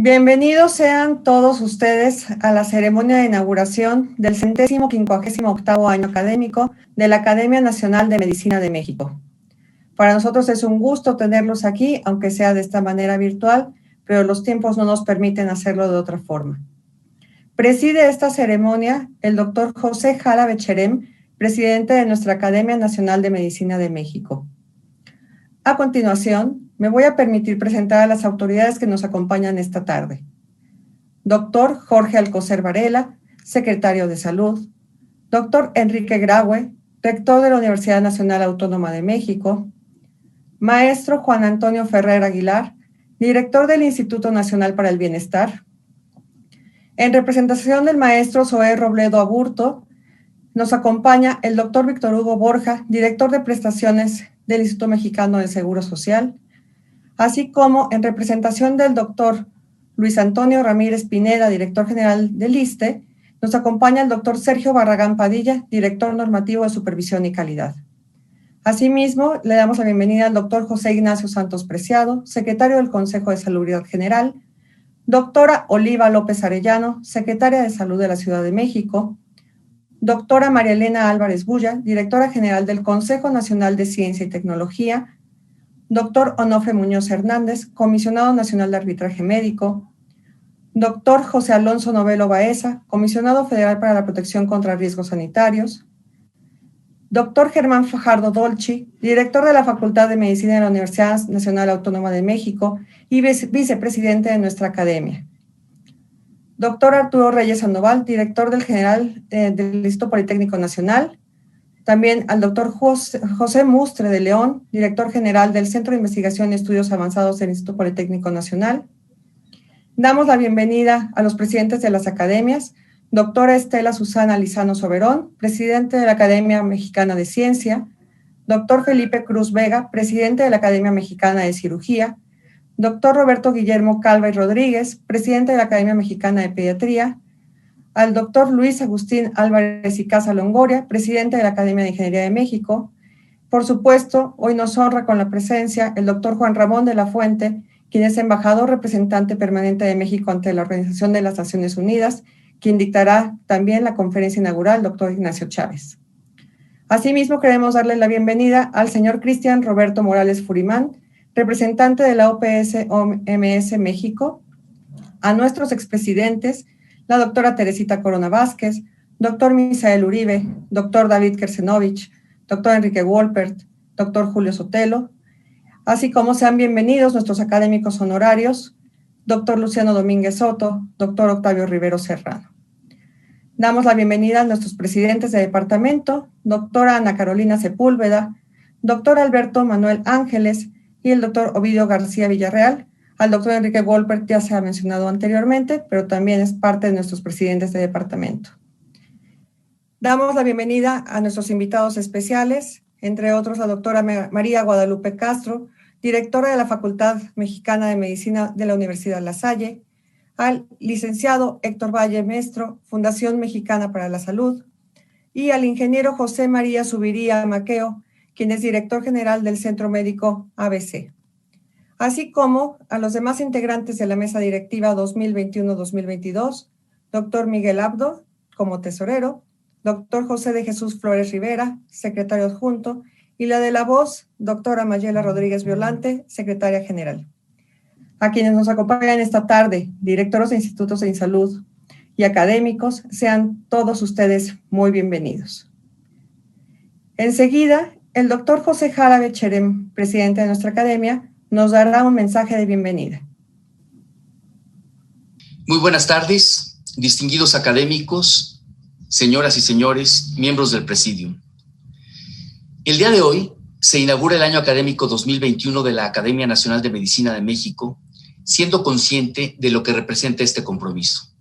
Bienvenidos sean todos ustedes a la ceremonia de inauguración del 158º año académico de la Academia Nacional de Medicina de México. Para nosotros es un gusto tenerlos aquí, aunque sea de esta manera virtual, pero los tiempos no nos permiten hacerlo de otra forma. Preside esta ceremonia el doctor José Jara Becherem, presidente de nuestra Academia Nacional de Medicina de México. A continuación, me voy a permitir presentar a las autoridades que nos acompañan esta tarde. Doctor Jorge Alcocer Varela, secretario de Salud. Doctor Enrique Graue, rector de la Universidad Nacional Autónoma de México. Maestro Juan Antonio Ferrer Aguilar, director del Instituto Nacional para el Bienestar. En representación del maestro Zoé Robledo Aburto, nos acompaña el doctor Víctor Hugo Borja, director de prestaciones del Instituto Mexicano de Seguro Social, así como en representación del doctor Luis Antonio Ramírez Pineda, director general del ISSSTE, nos acompaña el doctor Sergio Barragán Padilla, director normativo de Supervisión y Calidad. Asimismo, le damos la bienvenida al doctor José Ignacio Santos Preciado, secretario del Consejo de Salud General, doctora Oliva López Arellano, secretaria de Salud de la Ciudad de México, doctora María Elena Álvarez Bulla, directora general del Consejo Nacional de Ciencia y Tecnología, doctor Onofre Muñoz Hernández, comisionado nacional de arbitraje médico, doctor José Alonso Novelo Baeza, comisionado federal para la protección contra riesgos sanitarios, doctor Germán Fajardo Dolci, director de la Facultad de Medicina de la Universidad Nacional Autónoma de México y vicepresidente de nuestra academia. Doctor Arturo Reyes Sandoval, director del Instituto Politécnico Nacional. También al doctor José Mustre de León, director general del Centro de Investigación y Estudios Avanzados del Instituto Politécnico Nacional. Damos la bienvenida a los presidentes de las academias, doctora Estela Susana Lizano Soberón, presidente de la Academia Mexicana de Ciencia, doctor Felipe Cruz Vega, presidente de la Academia Mexicana de Cirugía, doctor Roberto Guillermo Calva y Rodríguez, presidente de la Academia Mexicana de Pediatría, al doctor Luis Agustín Álvarez y Casa Longoria, presidente de la Academia de Ingeniería de México. Por supuesto, hoy nos honra con la presencia el doctor Juan Ramón de la Fuente, quien es embajador representante permanente de México ante la Organización de las Naciones Unidas, quien dictará también la conferencia inaugural, doctor Ignacio Chávez. Asimismo, queremos darle la bienvenida al señor Cristian Roberto Morales Furimán, representante de la OPS-OMS México, a nuestros expresidentes, la doctora Teresita Corona Vázquez, doctor Misael Uribe, doctor David Kersenovich, doctor Enrique Wolpert, doctor Julio Sotelo, así como sean bienvenidos nuestros académicos honorarios, doctor Luciano Domínguez Soto, doctor Octavio Rivero Serrano. Damos la bienvenida a nuestros presidentes de departamento, doctora Ana Carolina Sepúlveda, doctor Alberto Manuel Ángeles y el doctor Ovidio García Villarreal. Al doctor Enrique Wolpert ya se ha mencionado anteriormente, pero también es parte de nuestros presidentes de departamento. Damos la bienvenida a nuestros invitados especiales, entre otros la doctora María Guadalupe Castro, directora de la Facultad Mexicana de Medicina de la Universidad La Salle, al licenciado Héctor Valle Mestro, Fundación Mexicana para la Salud, y al ingeniero José María Subiría Maqueo, quien es director general del Centro Médico ABC, así como a los demás integrantes de la mesa directiva 2021-2022, doctor Miguel Abdo, como tesorero, doctor José de Jesús Flores Rivera, secretario adjunto, y la de la voz, doctora Mayela Rodríguez Violante, secretaria general. A quienes nos acompañan esta tarde, directores de institutos de salud y académicos, sean todos ustedes muy bienvenidos. Enseguida, el doctor José Jara Becherem, presidente de nuestra academia, nos dará un mensaje de bienvenida. Muy buenas tardes, distinguidos académicos, señoras y señores, miembros del Presidium. El día de hoy se inaugura el año académico 2021 de la Academia Nacional de Medicina de México, siendo consciente de lo que representa este compromiso.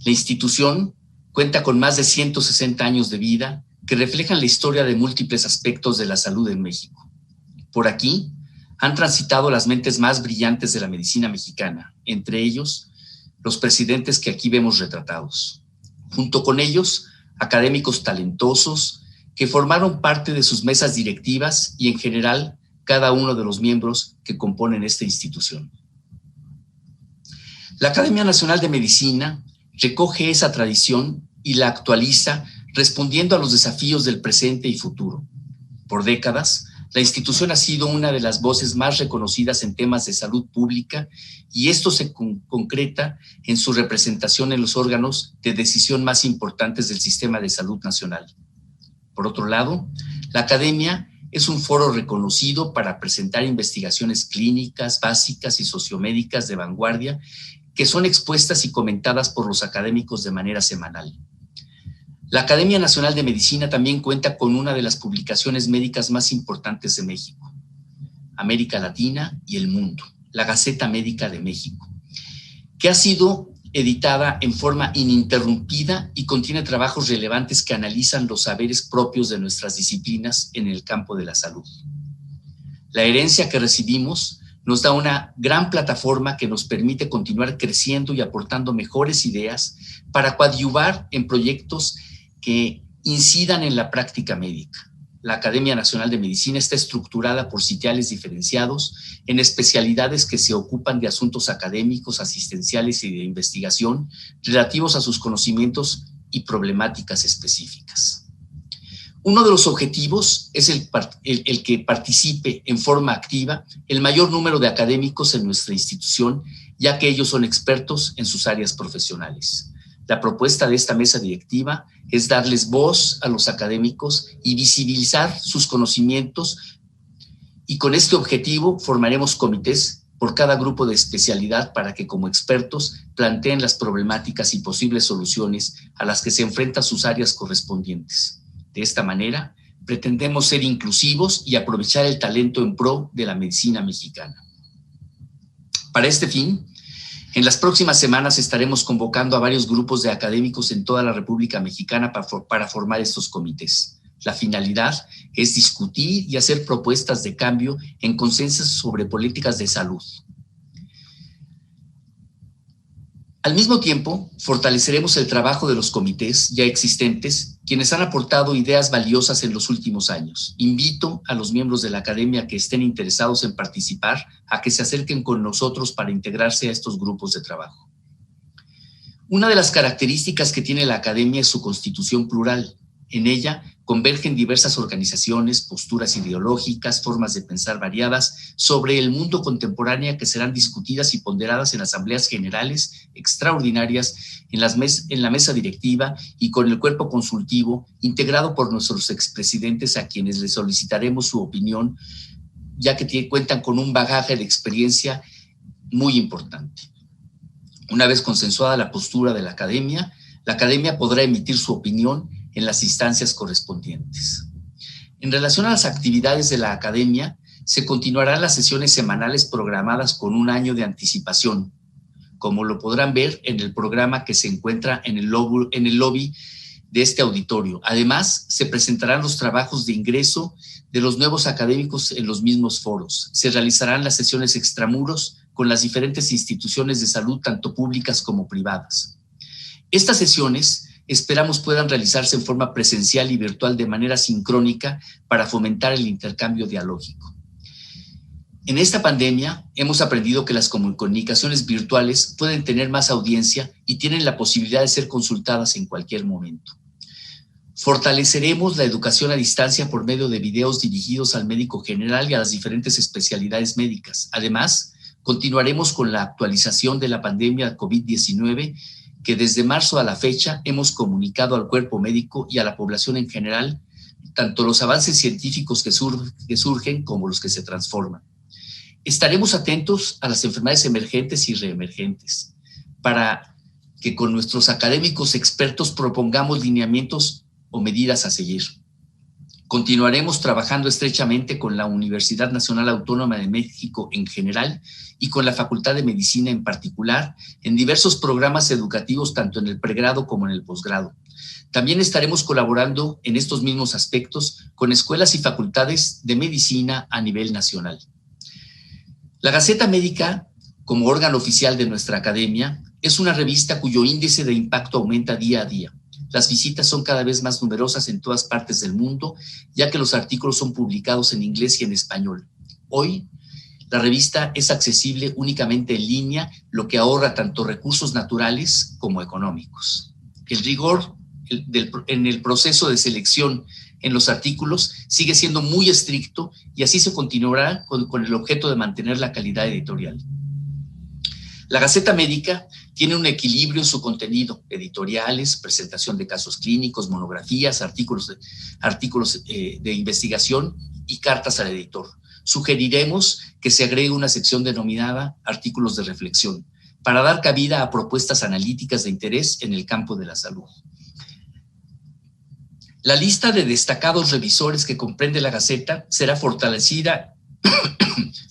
La institución cuenta con más de 160 años de vida que reflejan la historia de múltiples aspectos de la salud en México. Por aquí han transitado las mentes más brillantes de la medicina mexicana, entre ellos los presidentes que aquí vemos retratados. Junto con ellos, académicos talentosos que formaron parte de sus mesas directivas y en general cada uno de los miembros que componen esta institución. La Academia Nacional de Medicina recoge esa tradición y la actualiza respondiendo a los desafíos del presente y futuro. Por décadas, la institución ha sido una de las voces más reconocidas en temas de salud pública y esto se concreta en su representación en los órganos de decisión más importantes del sistema de salud nacional. Por otro lado, la Academia es un foro reconocido para presentar investigaciones clínicas, básicas y sociomédicas de vanguardia que son expuestas y comentadas por los académicos de manera semanal. La Academia Nacional de Medicina también cuenta con una de las publicaciones médicas más importantes de México, América Latina y el mundo, la Gaceta Médica de México, que ha sido editada en forma ininterrumpida y contiene trabajos relevantes que analizan los saberes propios de nuestras disciplinas en el campo de la salud. La herencia que recibimos nos da una gran plataforma que nos permite continuar creciendo y aportando mejores ideas para coadyuvar en proyectos que incidan en la práctica médica. La Academia Nacional de Medicina está estructurada por sitiales diferenciados en especialidades que se ocupan de asuntos académicos, asistenciales y de investigación relativos a sus conocimientos y problemáticas específicas. Uno de los objetivos es el que participe en forma activa el mayor número de académicos en nuestra institución, ya que ellos son expertos en sus áreas profesionales. La propuesta de esta mesa directiva es darles voz a los académicos y visibilizar sus conocimientos, y con este objetivo formaremos comités por cada grupo de especialidad para que como expertos planteen las problemáticas y posibles soluciones a las que se enfrentan sus áreas correspondientes. De esta manera, pretendemos ser inclusivos y aprovechar el talento en pro de la medicina mexicana. Para este fin, en las próximas semanas estaremos convocando a varios grupos de académicos en toda la República Mexicana para formar estos comités. La finalidad es discutir y hacer propuestas de cambio en consenso sobre políticas de salud. Al mismo tiempo, fortaleceremos el trabajo de los comités ya existentes, quienes han aportado ideas valiosas en los últimos años. Invito a los miembros de la Academia que estén interesados en participar a que se acerquen con nosotros para integrarse a estos grupos de trabajo. Una de las características que tiene la Academia es su constitución plural. En ella convergen diversas organizaciones, posturas ideológicas, formas de pensar variadas sobre el mundo contemporáneo que serán discutidas y ponderadas en asambleas generales extraordinarias, en la mesa directiva y con el cuerpo consultivo integrado por nuestros expresidentes, a quienes les solicitaremos su opinión, ya que cuentan con un bagaje de experiencia muy importante. Una vez consensuada la postura de la Academia podrá emitir su opinión en las instancias correspondientes. En relación a las actividades de la Academia, se continuarán las sesiones semanales programadas con un año de anticipación, como lo podrán ver en el programa que se encuentra en el lobby de este auditorio. Además, se presentarán los trabajos de ingreso de los nuevos académicos en los mismos foros. Se realizarán las sesiones extramuros con las diferentes instituciones de salud, tanto públicas como privadas. Estas sesiones esperamos puedan realizarse en forma presencial y virtual de manera sincrónica para fomentar el intercambio dialógico. En esta pandemia hemos aprendido que las comunicaciones virtuales pueden tener más audiencia y tienen la posibilidad de ser consultadas en cualquier momento. Fortaleceremos la educación a distancia por medio de videos dirigidos al médico general y a las diferentes especialidades médicas. Además, continuaremos con la actualización de la pandemia COVID-19, que desde marzo a la fecha hemos comunicado al cuerpo médico y a la población en general, tanto los avances científicos que surgen como los que se transforman. Estaremos atentos a las enfermedades emergentes y reemergentes para que con nuestros académicos expertos propongamos lineamientos o medidas a seguir. Continuaremos trabajando estrechamente con la Universidad Nacional Autónoma de México en general y con la Facultad de Medicina en particular en diversos programas educativos tanto en el pregrado como en el posgrado. También estaremos colaborando en estos mismos aspectos con escuelas y facultades de medicina a nivel nacional. La Gaceta Médica, como órgano oficial de nuestra academia, es una revista cuyo índice de impacto aumenta día a día. Las visitas son cada vez más numerosas en todas partes del mundo, ya que los artículos son publicados en inglés y en español. Hoy, La revista es accesible únicamente en línea, lo que ahorra tanto recursos naturales como económicos. El rigor en el proceso de selección en los artículos sigue siendo muy estricto y así se continuará con el objeto de mantener la calidad editorial. La Gaceta Médica tiene un equilibrio en su contenido: editoriales, presentación de casos clínicos, monografías, artículos de investigación y cartas al editor. Sugeriremos que se agregue una sección denominada artículos de reflexión para dar cabida a propuestas analíticas de interés en el campo de la salud. La lista de destacados revisores que comprende la Gaceta será fortalecida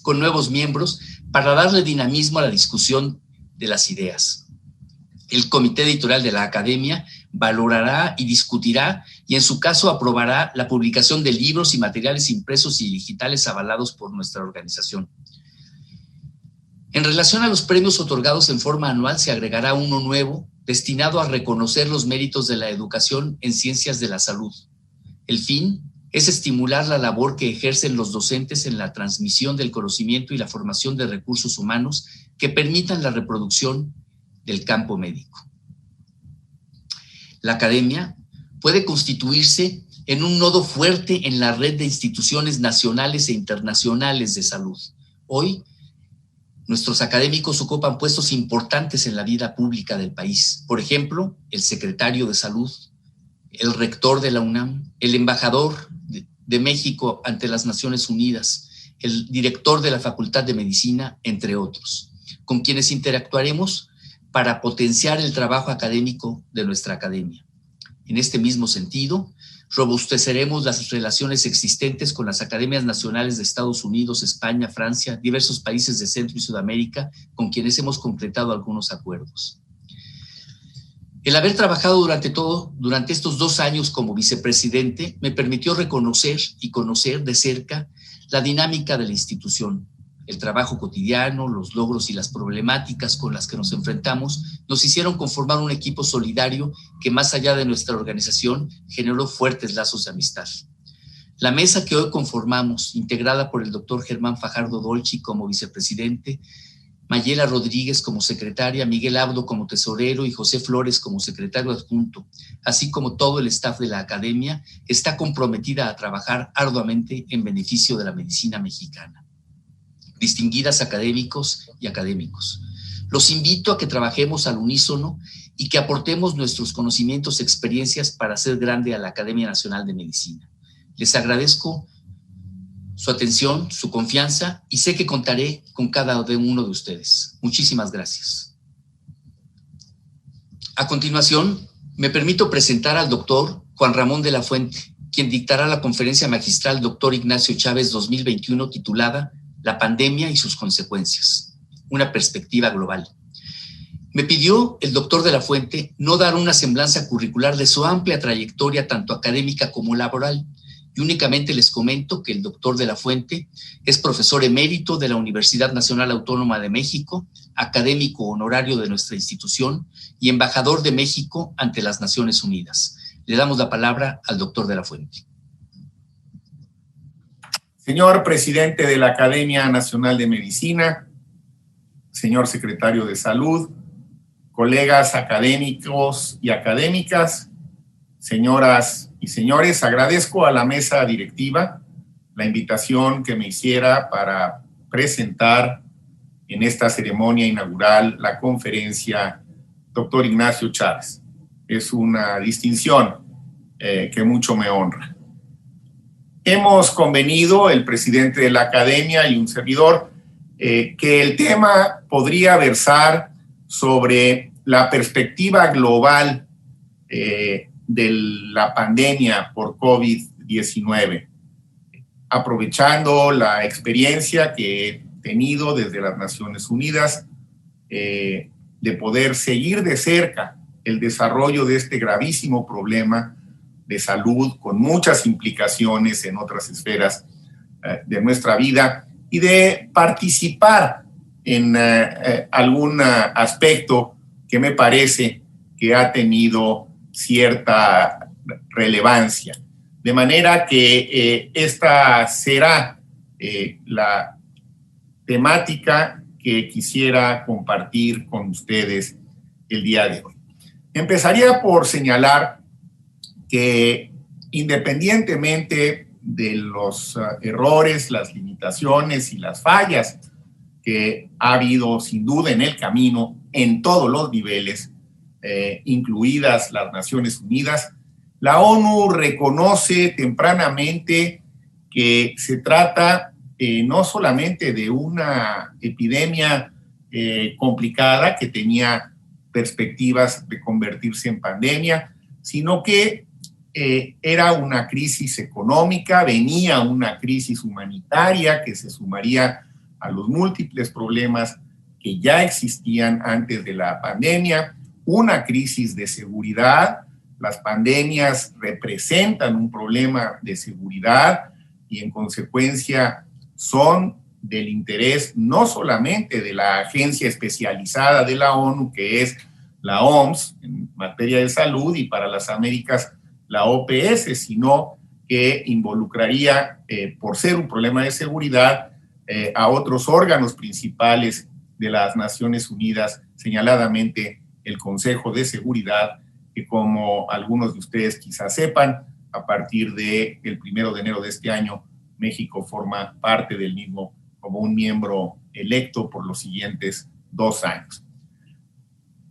con nuevos miembros para darle dinamismo a la discusión de las ideas. El comité editorial de la Academia valorará y discutirá y en su caso aprobará la publicación de libros y materiales impresos y digitales avalados por nuestra organización. En relación a los premios otorgados en forma anual, se agregará uno nuevo destinado a reconocer los méritos de la educación en ciencias de la salud. El fin es estimular la labor que ejercen los docentes en la transmisión del conocimiento y la formación de recursos humanos que permitan la reproducción del campo médico. La Academia puede constituirse en un nodo fuerte en la red de instituciones nacionales e internacionales de salud. Hoy, nuestros académicos ocupan puestos importantes en la vida pública del país. Por ejemplo, el secretario de Salud, el rector de la UNAM, el embajador de México ante las Naciones Unidas, el director de la Facultad de Medicina, entre otros, con quienes interactuaremos para potenciar el trabajo académico de nuestra academia. En este mismo sentido, robusteceremos las relaciones existentes con las academias nacionales de Estados Unidos, España, Francia, diversos países de Centro y Sudamérica, con quienes hemos concretado algunos acuerdos. El haber trabajado durante estos 2 años como vicepresidente me permitió reconocer y conocer de cerca la dinámica de la institución. El trabajo cotidiano, los logros y las problemáticas con las que nos enfrentamos nos hicieron conformar un equipo solidario que, más allá de nuestra organización, generó fuertes lazos de amistad. La mesa que hoy conformamos, integrada por el doctor Germán Fajardo Dolci como vicepresidente, Mayela Rodríguez como secretaria, Miguel Abdo como tesorero y José Flores como secretario adjunto, así como todo el staff de la Academia, está comprometida a trabajar arduamente en beneficio de la medicina mexicana. Distinguidas académicos y académicos, los invito a que trabajemos al unísono y que aportemos nuestros conocimientos y experiencias para hacer grande a la Academia Nacional de Medicina. Les agradezco su atención, su confianza y sé que contaré con cada uno de ustedes. Muchísimas gracias. A continuación, me permito presentar al doctor Juan Ramón de la Fuente, quien dictará la conferencia magistral Dr. Ignacio Chávez 2021 titulada La pandemia y sus consecuencias, una perspectiva global. Me pidió el doctor de la Fuente no dar una semblanza curricular de su amplia trayectoria tanto académica como laboral, y únicamente les comento que el doctor de la Fuente es profesor emérito de la Universidad Nacional Autónoma de México, académico honorario de nuestra institución y embajador de México ante las Naciones Unidas. Le damos la palabra al doctor de la Fuente. Señor presidente de la Academia Nacional de Medicina, señor secretario de Salud, colegas académicos y académicas, señoras y señores, agradezco a la mesa directiva la invitación que me hiciera para presentar en esta ceremonia inaugural la conferencia Dr. Ignacio Chávez. Es una distinción que mucho me honra. Hemos convenido, el presidente de la Academia y un servidor, que el tema podría versar sobre la perspectiva global de la pandemia por COVID-19, aprovechando la experiencia que he tenido desde las Naciones Unidas de poder seguir de cerca el desarrollo de este gravísimo problema de salud con muchas implicaciones en otras esferas de nuestra vida y de participar en algún aspecto que me parece que ha tenido cierta relevancia. De manera que esta será la temática que quisiera compartir con ustedes el día de hoy. Empezaría por señalar que independientemente de los errores, las limitaciones y las fallas que ha habido sin duda en el camino en todos los niveles, incluidas las Naciones Unidas, la ONU reconoce tempranamente que se trata no solamente de una epidemia complicada que tenía perspectivas de convertirse en pandemia, sino que era una crisis económica, venía una crisis humanitaria que se sumaría a los múltiples problemas que ya existían antes de la pandemia, una crisis de seguridad. Las pandemias representan un problema de seguridad y en consecuencia son del interés no solamente de la agencia especializada de la ONU, que es la OMS en materia de salud, y para las Américas la OPS, sino que involucraría, por ser un problema de seguridad, a otros órganos principales de las Naciones Unidas, señaladamente el Consejo de Seguridad, que como algunos de ustedes quizás sepan, a partir del 1 de enero de este año, México forma parte del mismo como un miembro electo por los siguientes 2 años.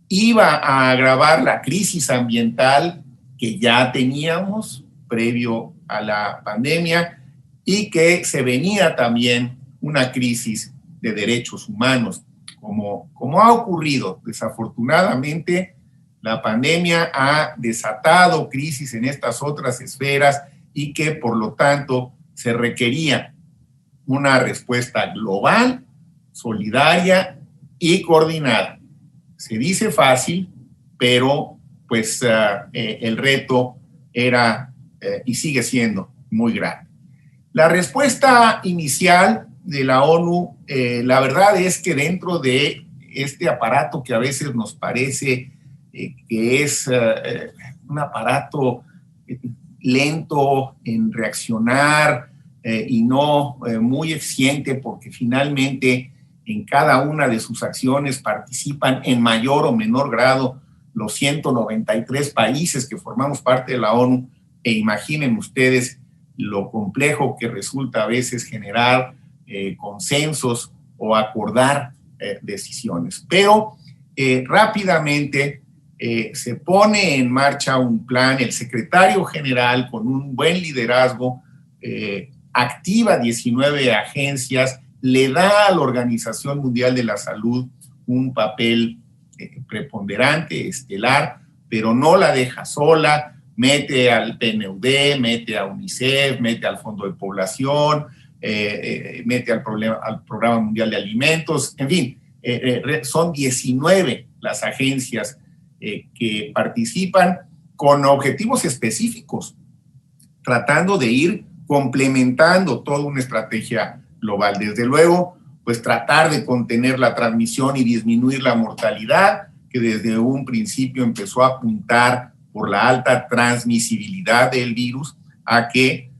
Iba a agravar la crisis ambiental que ya teníamos previo a la pandemia y que se venía también una crisis de derechos humanos, como ha ocurrido. Desafortunadamente, la pandemia ha desatado crisis en estas otras esferas y que, por lo tanto, se requería una respuesta global, solidaria y coordinada. Se dice fácil, pero pues el reto era y sigue siendo muy grande. La respuesta inicial de la ONU, la verdad es que dentro de este aparato que a veces nos parece que es un aparato lento en reaccionar y no muy eficiente, porque finalmente en cada una de sus acciones participan en mayor o menor grado los 193 países que formamos parte de la ONU, e imaginen ustedes lo complejo que resulta a veces generar consensos o acordar decisiones. Pero rápidamente se pone en marcha un plan, el secretario general con un buen liderazgo activa 19 agencias, le da a la Organización Mundial de la Salud un papel preponderante, estelar, pero no la deja sola, mete al PNUD, mete a UNICEF, mete al Fondo de Población, mete al Programa Mundial de Alimentos, en fin, son 19 las agencias que participan con objetivos específicos, tratando de ir complementando toda una estrategia global. Desde luego, pues tratar de contener la transmisión y disminuir la mortalidad, que desde un principio empezó a apuntar por la alta transmisibilidad del virus a que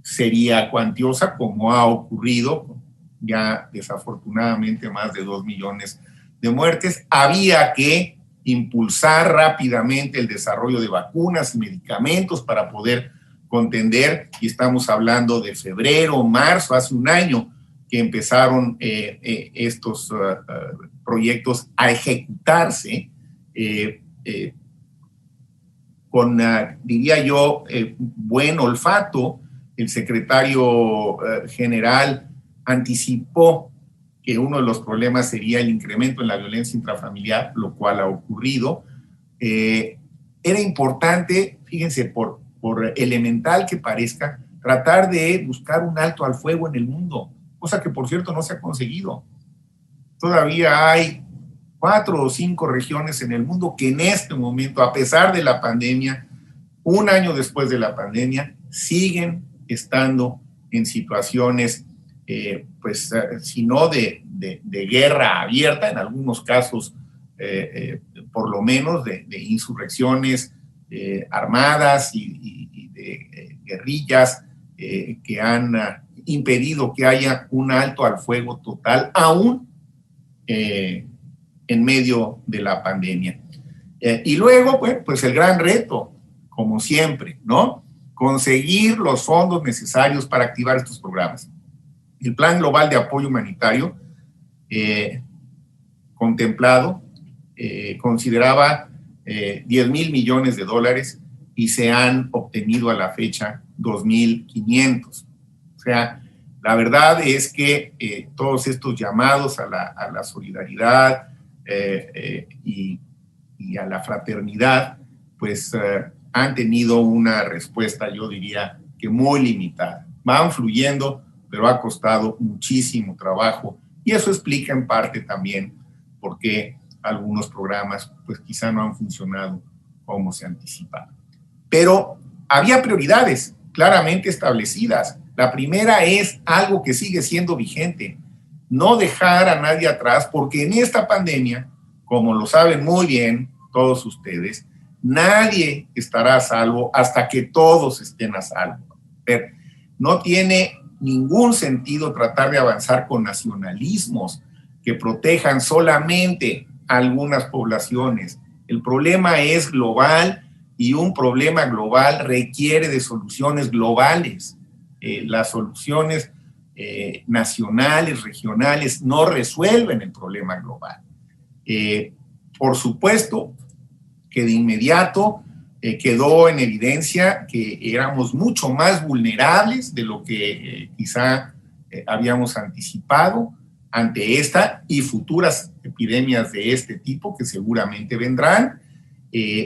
sería cuantiosa, como ha ocurrido, ya desafortunadamente más de 2 millones de muertes. Había que impulsar rápidamente el desarrollo de vacunas y medicamentos para poder contender, y estamos hablando de febrero, marzo, hace un año que empezaron estos proyectos a ejecutarse con, diría yo, buen olfato. El secretario general anticipó que uno de los problemas sería el incremento en la violencia intrafamiliar, lo cual ha ocurrido. Era importante, fíjense, por elemental que parezca, tratar de buscar un alto al fuego en el mundo, cosa que, por cierto, no se ha conseguido. Todavía hay 4 o 5 regiones en el mundo que en este momento, a pesar de la pandemia, un año después de la pandemia, siguen estando en situaciones, pues, si no de guerra abierta, en algunos casos, por lo menos, de insurrecciones armadas y de guerrillas que han impedido que haya un alto al fuego total, aún en medio de la pandemia. Y luego, pues el gran reto, como siempre, ¿no? Conseguir los fondos necesarios para activar estos programas. El Plan Global de Apoyo Humanitario contemplado consideraba 10,000 millones de dólares y se han obtenido a la fecha 2,500. O sea, la verdad es que todos estos llamados a la solidaridad y a la fraternidad, pues han tenido una respuesta, yo diría, que muy limitada. Van fluyendo, pero ha costado muchísimo trabajo y eso explica en parte también por qué algunos programas pues quizá no han funcionado como se anticipaba. Pero había prioridades claramente establecidas. La primera es algo que sigue siendo vigente, no dejar a nadie atrás, porque en esta pandemia, como lo saben muy bien todos ustedes, nadie estará a salvo hasta que todos estén a salvo. Pero no tiene ningún sentido tratar de avanzar con nacionalismos que protejan solamente a algunas poblaciones. El problema es global y un problema global requiere de soluciones globales. Las soluciones nacionales, regionales, no resuelven el problema global. Por supuesto que de inmediato quedó en evidencia que éramos mucho más vulnerables de lo que quizá habíamos anticipado ante esta y futuras epidemias de este tipo que seguramente vendrán.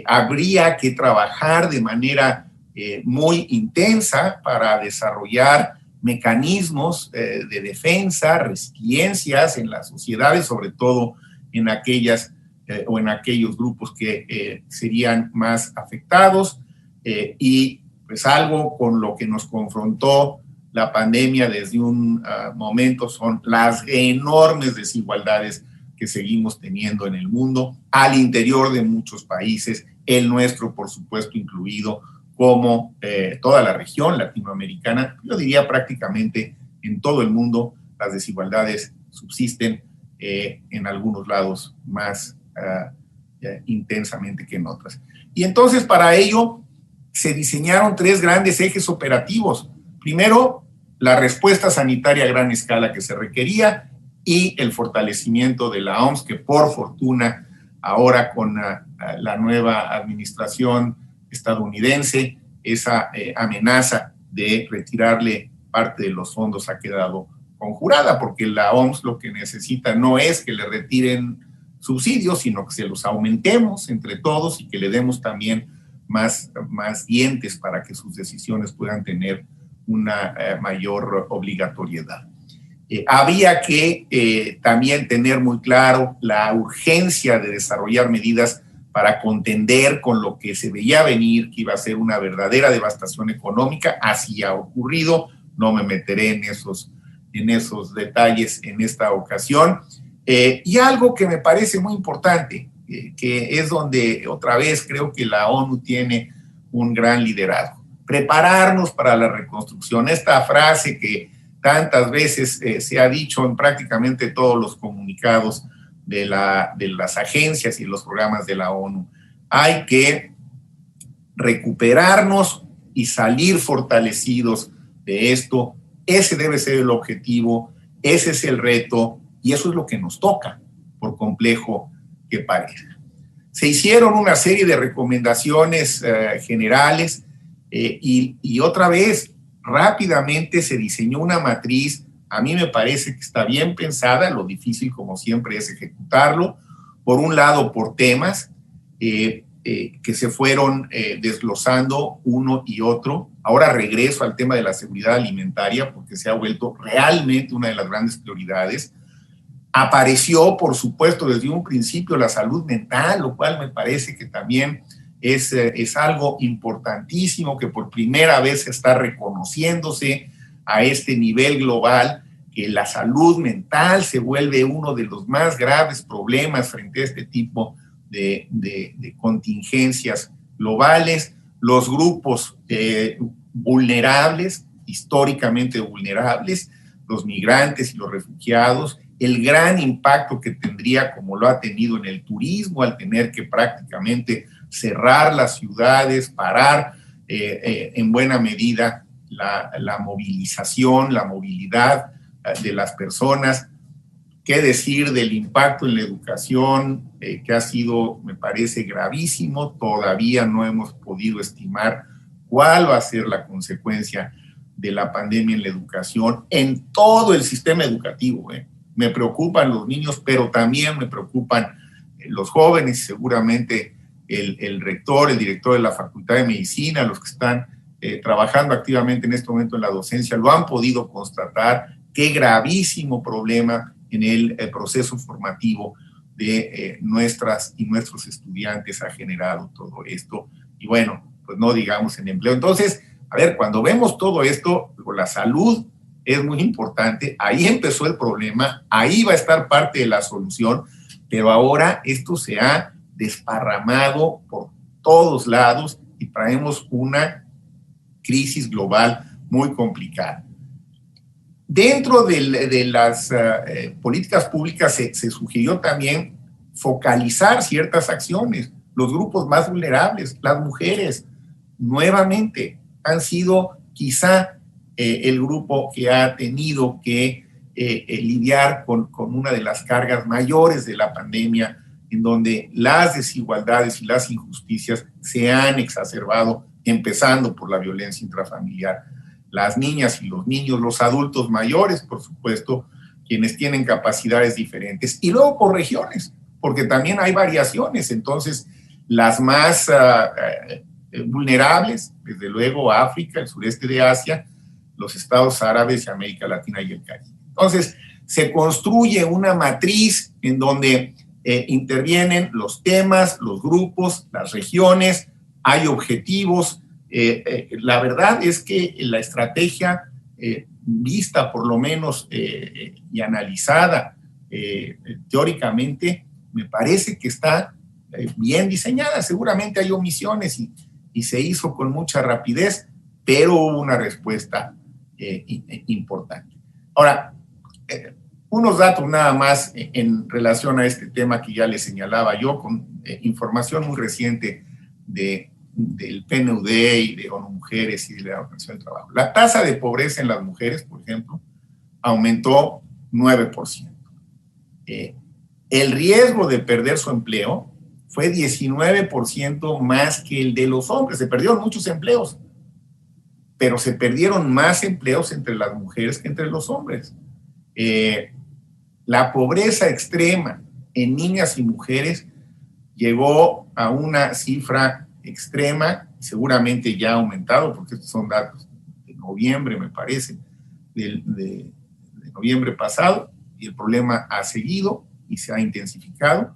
Habría que trabajar de manera muy intensa para desarrollar mecanismos de defensa, resiliencias en las sociedades, sobre todo en aquellas o en aquellos grupos que serían más afectados, y pues algo con lo que nos confrontó la pandemia desde un momento son las enormes desigualdades que seguimos teniendo en el mundo, al interior de muchos países, el nuestro por supuesto incluido, como toda la región latinoamericana. Yo diría prácticamente en todo el mundo las desigualdades subsisten, en algunos lados más intensamente que en otras. Y entonces para ello se diseñaron 3 grandes ejes operativos. Primero, la respuesta sanitaria a gran escala que se requería y el fortalecimiento de la OMS, que por fortuna ahora con la nueva administración estadounidense, esa amenaza de retirarle parte de los fondos ha quedado conjurada, porque la OMS lo que necesita no es que le retiren subsidios, sino que se los aumentemos entre todos y que le demos también más dientes para que sus decisiones puedan tener una mayor obligatoriedad. Había que también tener muy claro la urgencia de desarrollar medidas para contender con lo que se veía venir, que iba a ser una verdadera devastación económica. Así ha ocurrido, no me meteré en esos detalles en esta ocasión. Y algo que me parece muy importante, que es donde otra vez creo que la ONU tiene un gran liderazgo: prepararnos para la reconstrucción. Esta frase que tantas veces se ha dicho en prácticamente todos los comunicados de las agencias y los programas de la ONU. Hay que recuperarnos y salir fortalecidos de esto. Ese debe ser el objetivo, ese es el reto y eso es lo que nos toca, por complejo que parezca. Se hicieron una serie de recomendaciones generales y otra vez rápidamente se diseñó una matriz. A mí me parece que está bien pensada, lo difícil como siempre es ejecutarlo, por un lado por temas que se fueron desglosando uno y otro. Ahora regreso al tema de la seguridad alimentaria porque se ha vuelto realmente una de las grandes prioridades. Apareció, por supuesto, desde un principio la salud mental, lo cual me parece que también es algo importantísimo, que por primera vez se está reconociéndose a este nivel global, que la salud mental se vuelve uno de los más graves problemas frente a este tipo de contingencias globales. Los grupos vulnerables, históricamente vulnerables, los migrantes y los refugiados, el gran impacto que tendría, como lo ha tenido en el turismo, al tener que prácticamente cerrar las ciudades, parar en buena medida la movilización, la movilidad de las personas. ¿Qué decir del impacto en la educación, que ha sido, me parece, gravísimo? Todavía no hemos podido estimar cuál va a ser la consecuencia de la pandemia en la educación, en todo el sistema educativo. Me preocupan los niños, pero también me preocupan los jóvenes, seguramente el rector, el director de la Facultad de Medicina, los que están trabajando activamente en este momento en la docencia, lo han podido constatar. Qué gravísimo problema en el proceso formativo de nuestras y nuestros estudiantes ha generado todo esto. Y bueno, pues no digamos en empleo. Entonces, a ver, cuando vemos todo esto, la salud es muy importante. Ahí empezó el problema, ahí va a estar parte de la solución, pero ahora esto se ha desparramado por todos lados y traemos una crisis global muy complicada. Dentro de las políticas públicas se sugirió también focalizar ciertas acciones. Los grupos más vulnerables, las mujeres, nuevamente han sido quizá el grupo que ha tenido que lidiar con una de las cargas mayores de la pandemia, en donde las desigualdades y las injusticias se han exacerbado, empezando por la violencia intrafamiliar. Las niñas y los niños, los adultos mayores, por supuesto, quienes tienen capacidades diferentes, y luego por regiones, porque también hay variaciones. Entonces, las más vulnerables, desde luego África, el sureste de Asia, los estados árabes y América Latina y el Caribe. Entonces, se construye una matriz en donde intervienen los temas, los grupos, las regiones, hay objetivos. La verdad es que la estrategia vista por lo menos y analizada teóricamente, me parece que está bien diseñada. Seguramente hay omisiones y se hizo con mucha rapidez, pero hubo una respuesta importante. Ahora, unos datos nada más en relación a este tema que ya les señalaba yo, con información muy reciente del PNUD y de ONU Mujeres y de la Organización del Trabajo. La tasa de pobreza en las mujeres, por ejemplo, aumentó 9%. El riesgo de perder su empleo fue 19% más que el de los hombres. Se perdieron muchos empleos, pero se perdieron más empleos entre las mujeres que entre los hombres. La pobreza extrema en niñas y mujeres llegó a una cifra extrema, seguramente ya ha aumentado, porque estos son datos de noviembre, me parece, de noviembre pasado, y el problema ha seguido y se ha intensificado.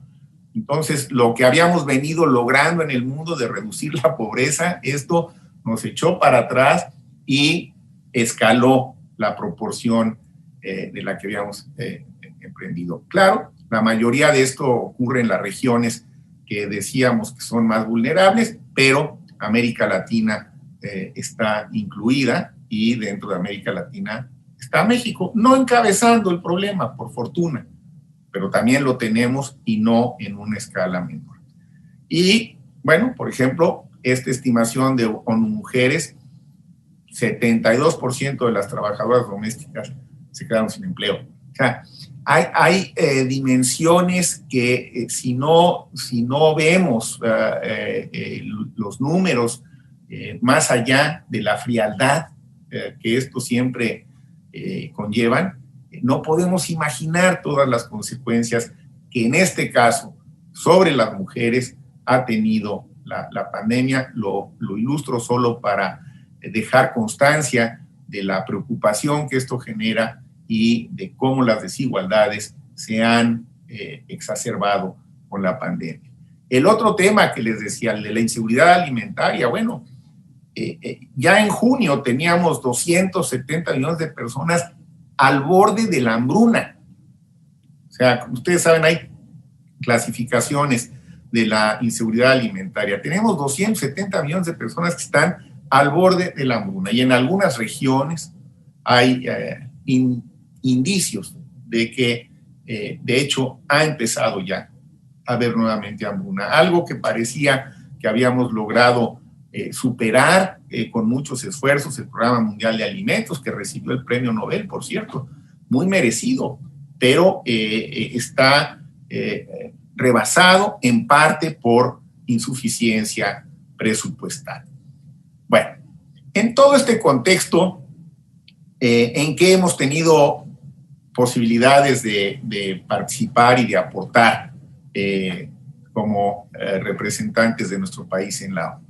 Entonces, lo que habíamos venido logrando en el mundo de reducir la pobreza, esto nos echó para atrás y escaló la proporción de la que habíamos emprendido. Claro, la mayoría de esto ocurre en las regiones que decíamos que son más vulnerables, pero América Latina está incluida, y dentro de América Latina está México, no encabezando el problema, por fortuna, pero también lo tenemos y no en una escala menor. Y, bueno, por ejemplo, esta estimación de ONU Mujeres, 72% de las trabajadoras domésticas se quedaron sin empleo. O sea, hay dimensiones que si no vemos los números más allá de la frialdad que esto siempre conllevan, no podemos imaginar todas las consecuencias que en este caso sobre las mujeres ha tenido la pandemia. Lo ilustro solo para dejar constancia de la preocupación que esto genera y de cómo las desigualdades se han exacerbado con la pandemia. El otro tema que les decía, el de la inseguridad alimentaria, bueno, ya en junio teníamos 270 millones de personas al borde de la hambruna. O sea, como ustedes saben, hay clasificaciones de la inseguridad alimentaria. Tenemos 270 millones de personas que están al borde de la hambruna y en algunas regiones hay indicios de que, de hecho, ha empezado ya a haber nuevamente hambruna. Algo que parecía que habíamos logrado superar con muchos esfuerzos, el Programa Mundial de Alimentos, que recibió el Premio Nobel, por cierto, muy merecido, pero está rebasado en parte por insuficiencia presupuestal. Bueno, en todo este contexto, en que hemos tenido posibilidades de participar y de aportar como representantes de nuestro país en la ONU.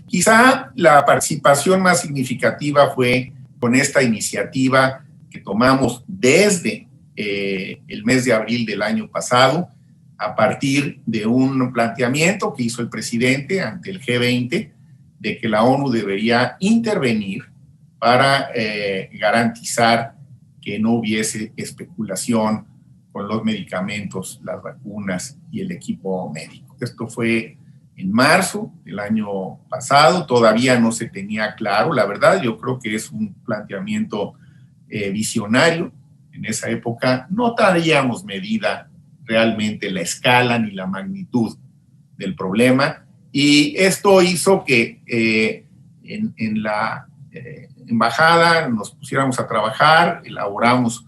Quizá la participación más significativa fue con esta iniciativa que tomamos desde el mes de abril del año pasado, a partir de un planteamiento que hizo el presidente ante el G20 de que la ONU debería intervenir para garantizar que no hubiese especulación con los medicamentos, las vacunas y el equipo médico. Esto fue en marzo del año pasado, todavía no se tenía claro, la verdad, yo creo que es un planteamiento visionario. En esa época no traíamos medida realmente la escala ni la magnitud del problema, y esto hizo que en la embajada nos pusiéramos a trabajar, elaboramos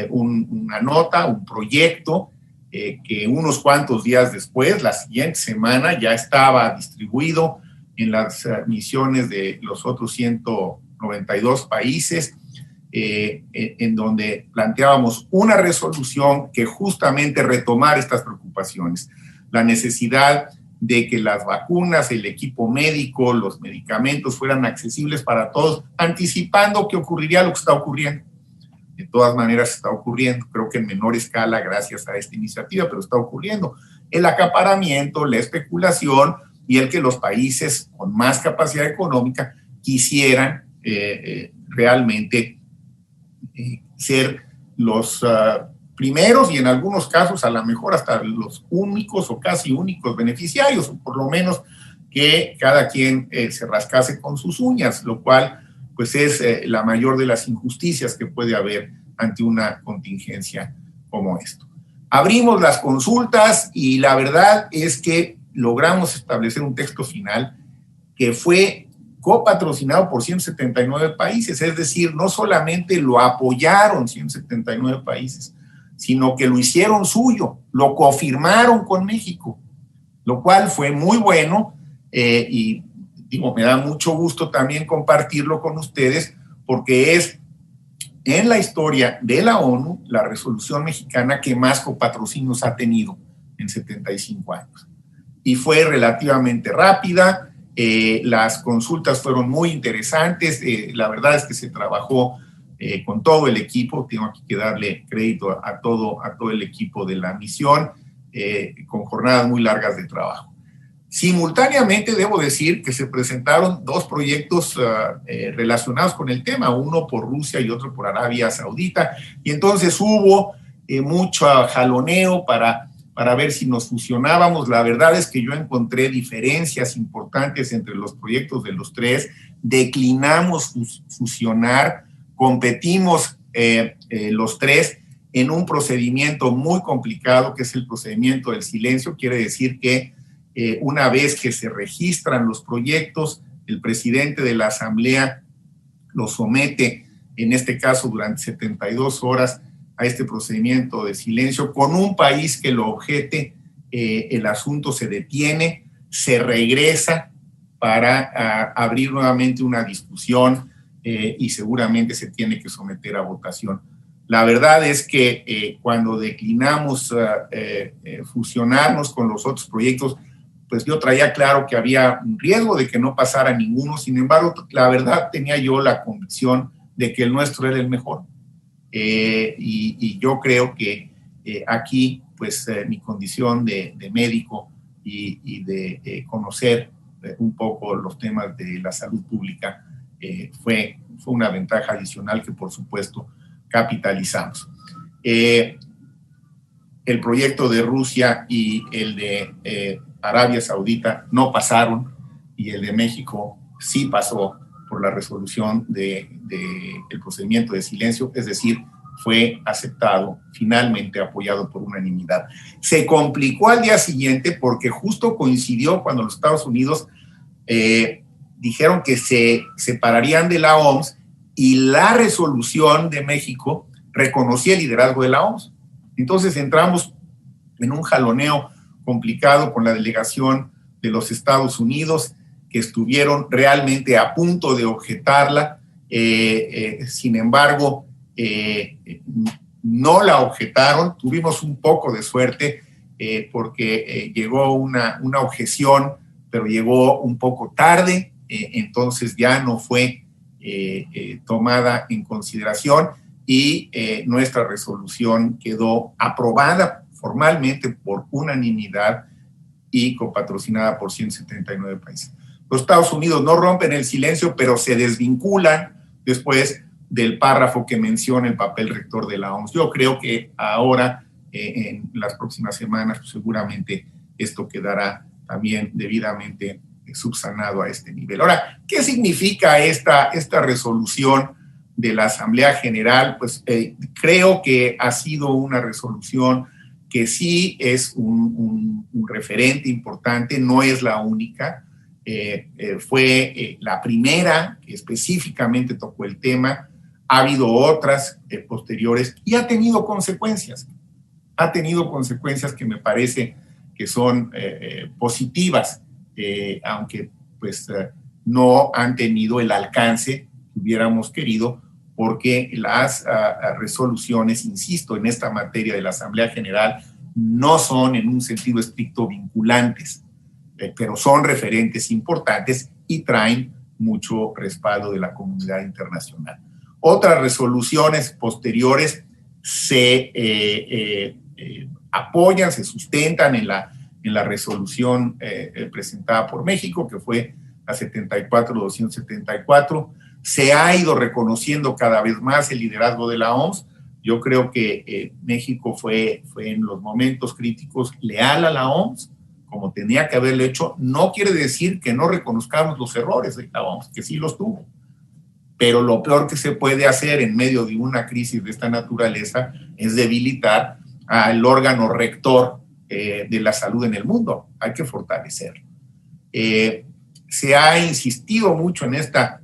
una nota, un proyecto que unos cuantos días después, la siguiente semana, ya estaba distribuido en las misiones de los otros 192 países, en donde planteábamos una resolución que justamente retomara estas preocupaciones, la necesidad de que las vacunas, el equipo médico, los medicamentos fueran accesibles para todos, anticipando que ocurriría lo que está ocurriendo. De todas maneras está ocurriendo, creo que en menor escala gracias a esta iniciativa, pero está ocurriendo. El acaparamiento, la especulación y el que los países con más capacidad económica quisieran realmente ser los primeros y en algunos casos a lo mejor hasta los únicos o casi únicos beneficiarios, o por lo menos que cada quien se rascase con sus uñas, lo cual pues es la mayor de las injusticias que puede haber ante una contingencia como esto. Abrimos las consultas y la verdad es que logramos establecer un texto final que fue copatrocinado por 179 países, es decir, no solamente lo apoyaron 179 países, sino que lo hicieron suyo, lo cofirmaron con México, lo cual fue muy bueno y digo, me da mucho gusto también compartirlo con ustedes porque es en la historia de la ONU la resolución mexicana que más copatrocinios ha tenido en 75 años. Y fue relativamente rápida. Las consultas fueron muy interesantes, la verdad es que se trabajó con todo el equipo, tengo que darle crédito a todo el equipo de la misión, con jornadas muy largas de trabajo. Simultáneamente debo decir que se presentaron dos proyectos relacionados con el tema, uno por Rusia y otro por Arabia Saudita, y entonces hubo mucho jaloneo para ver si nos fusionábamos. La verdad es que yo encontré diferencias importantes entre los proyectos de los tres, declinamos fusionar, competimos los tres en un procedimiento muy complicado que es el procedimiento del silencio. Quiere decir que una vez que se registran los proyectos, el presidente de la Asamblea los somete, en este caso durante 72 horas, a este procedimiento de silencio. Con un país que lo objete, el asunto se detiene, se regresa para abrir nuevamente una discusión y seguramente se tiene que someter a votación. La verdad es que cuando declinamos fusionarnos con los otros proyectos, pues yo traía claro que había un riesgo de que no pasara ninguno. Sin embargo, la verdad tenía yo la convicción de que el nuestro era el mejor. Y yo creo que aquí, pues mi condición de médico y de conocer un poco los temas de la salud pública fue una ventaja adicional que, por supuesto, capitalizamos. El proyecto de Rusia y el de Arabia Saudita no pasaron y el de México sí pasó por la resolución del procedimiento de silencio, es decir, fue aceptado, finalmente apoyado por unanimidad. Se complicó al día siguiente porque justo coincidió cuando los Estados Unidos dijeron que se separarían de la OMS y la resolución de México reconocía el liderazgo de la OMS. Entonces entramos en un jaloneo complicado con la delegación de los Estados Unidos, que estuvieron realmente a punto de objetarla. Sin embargo, no la objetaron. Tuvimos un poco de suerte porque llegó una objeción, pero llegó un poco tarde, entonces ya no fue tomada en consideración y nuestra resolución quedó aprobada formalmente por unanimidad y copatrocinada por 179 países. Los Estados Unidos no rompen el silencio, pero se desvinculan después del párrafo que menciona el papel rector de la OMS. Yo creo que ahora, en las próximas semanas, pues seguramente esto quedará también debidamente subsanado a este nivel. Ahora, ¿qué significa esta resolución de la Asamblea General? Pues creo que ha sido una resolución que sí es un referente importante, no es la única. Fue la primera que específicamente tocó el tema. Ha habido otras posteriores y ha tenido consecuencias. Ha tenido consecuencias que me parece que son positivas, aunque pues no han tenido el alcance que hubiéramos querido, porque las resoluciones, insisto, en esta materia de la Asamblea General no son en un sentido estricto vinculantes, pero son referentes importantes y traen mucho respaldo de la comunidad internacional. Otras resoluciones posteriores se apoyan, se sustentan en la resolución presentada por México, que fue la 74-274. Se ha ido reconociendo cada vez más el liderazgo de la OMS. Yo creo que México fue en los momentos críticos leal a la OMS, como tenía que haberlo hecho. No quiere decir que no reconozcamos los errores de la OMS, que sí los tuvo. Pero lo peor que se puede hacer en medio de una crisis de esta naturaleza es debilitar al órgano rector de la salud en el mundo. Hay que fortalecerlo. Se ha insistido mucho en esta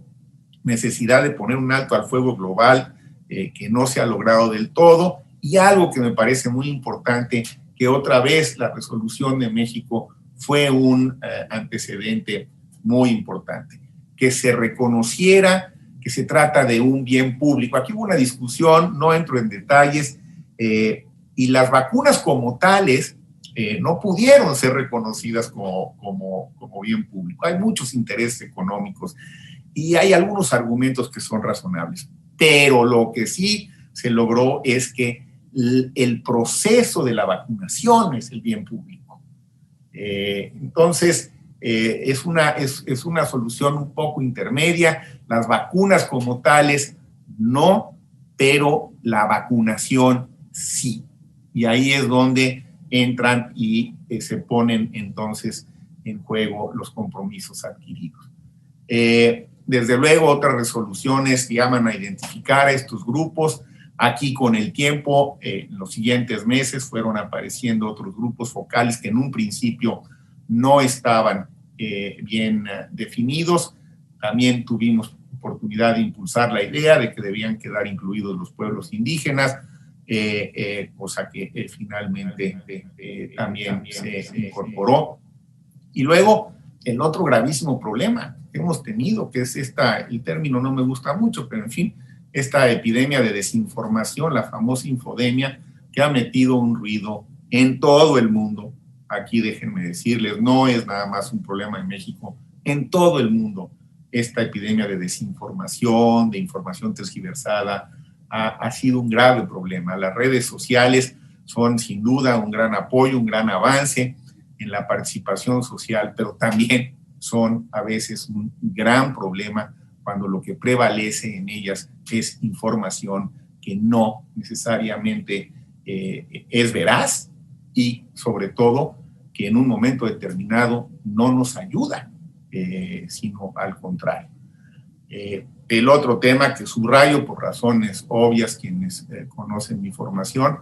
necesidad de poner un alto al fuego global que no se ha logrado del todo, y algo que me parece muy importante, que otra vez la resolución de México fue un antecedente muy importante, que se reconociera que se trata de un bien público. Aquí hubo una discusión, no entro en detalles, y las vacunas como tales no pudieron ser reconocidas como bien público. Hay muchos intereses económicos y hay algunos argumentos que son razonables, pero lo que sí se logró es que el proceso de la vacunación es el bien público. Entonces, es una solución un poco intermedia. Las vacunas como tales no, pero la vacunación sí. Y ahí es donde entran y se ponen entonces en juego los compromisos adquiridos. Desde luego, otras resoluciones llaman a identificar a estos grupos. Aquí, con el tiempo, en los siguientes meses fueron apareciendo otros grupos focales que en un principio no estaban bien definidos. También tuvimos oportunidad de impulsar la idea de que debían quedar incluidos los pueblos indígenas, cosa que finalmente también se incorporó. Y luego, el otro gravísimo problema que hemos tenido, que es el término no me gusta mucho, pero en fin, esta epidemia de desinformación, la famosa infodemia, que ha metido un ruido en todo el mundo. Aquí déjenme decirles, no es nada más un problema en México, en todo el mundo esta epidemia de desinformación, de información tergiversada, ha sido un grave problema. Las redes sociales son sin duda un gran apoyo, un gran avance en la participación social, pero también son a veces un gran problema cuando lo que prevalece en ellas es información que no necesariamente es veraz y sobre todo que en un momento determinado no nos ayuda. sino al contrario. El otro tema que subrayo por razones obvias, quienes conocen mi formación,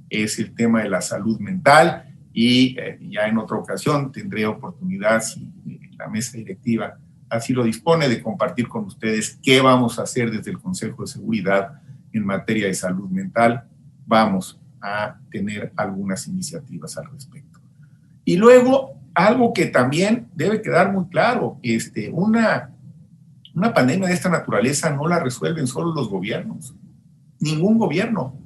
es el tema de la salud mental, y ya en otra ocasión tendré oportunidad, si la mesa directiva así lo dispone, de compartir con ustedes qué vamos a hacer desde el Consejo de Seguridad en materia de salud mental. Vamos a tener algunas iniciativas al respecto. Y luego, algo que también debe quedar muy claro, una pandemia de esta naturaleza no la resuelven solo los gobiernos, ningún gobierno,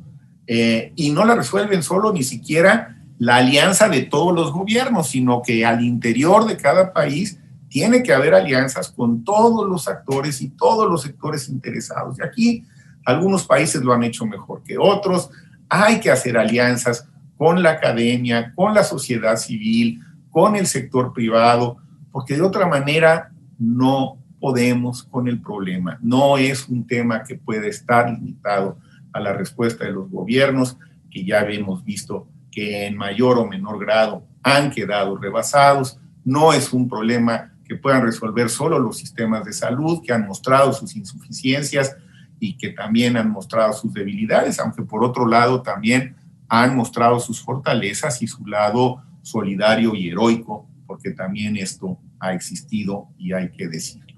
y no la resuelven solo ni siquiera la alianza de todos los gobiernos, sino que al interior de cada país tiene que haber alianzas con todos los actores y todos los sectores interesados. Y aquí algunos países lo han hecho mejor que otros. Hay que hacer alianzas con la academia, con la sociedad civil, con el sector privado, porque de otra manera no podemos con el problema. No es un tema que puede estar limitado a la respuesta de los gobiernos, que ya hemos visto que en mayor o menor grado han quedado rebasados. No es un problema que puedan resolver solo los sistemas de salud, que han mostrado sus insuficiencias y que también han mostrado sus debilidades, aunque por otro lado también han mostrado sus fortalezas y su lado solidario y heroico, porque también esto ha existido y hay que decirlo.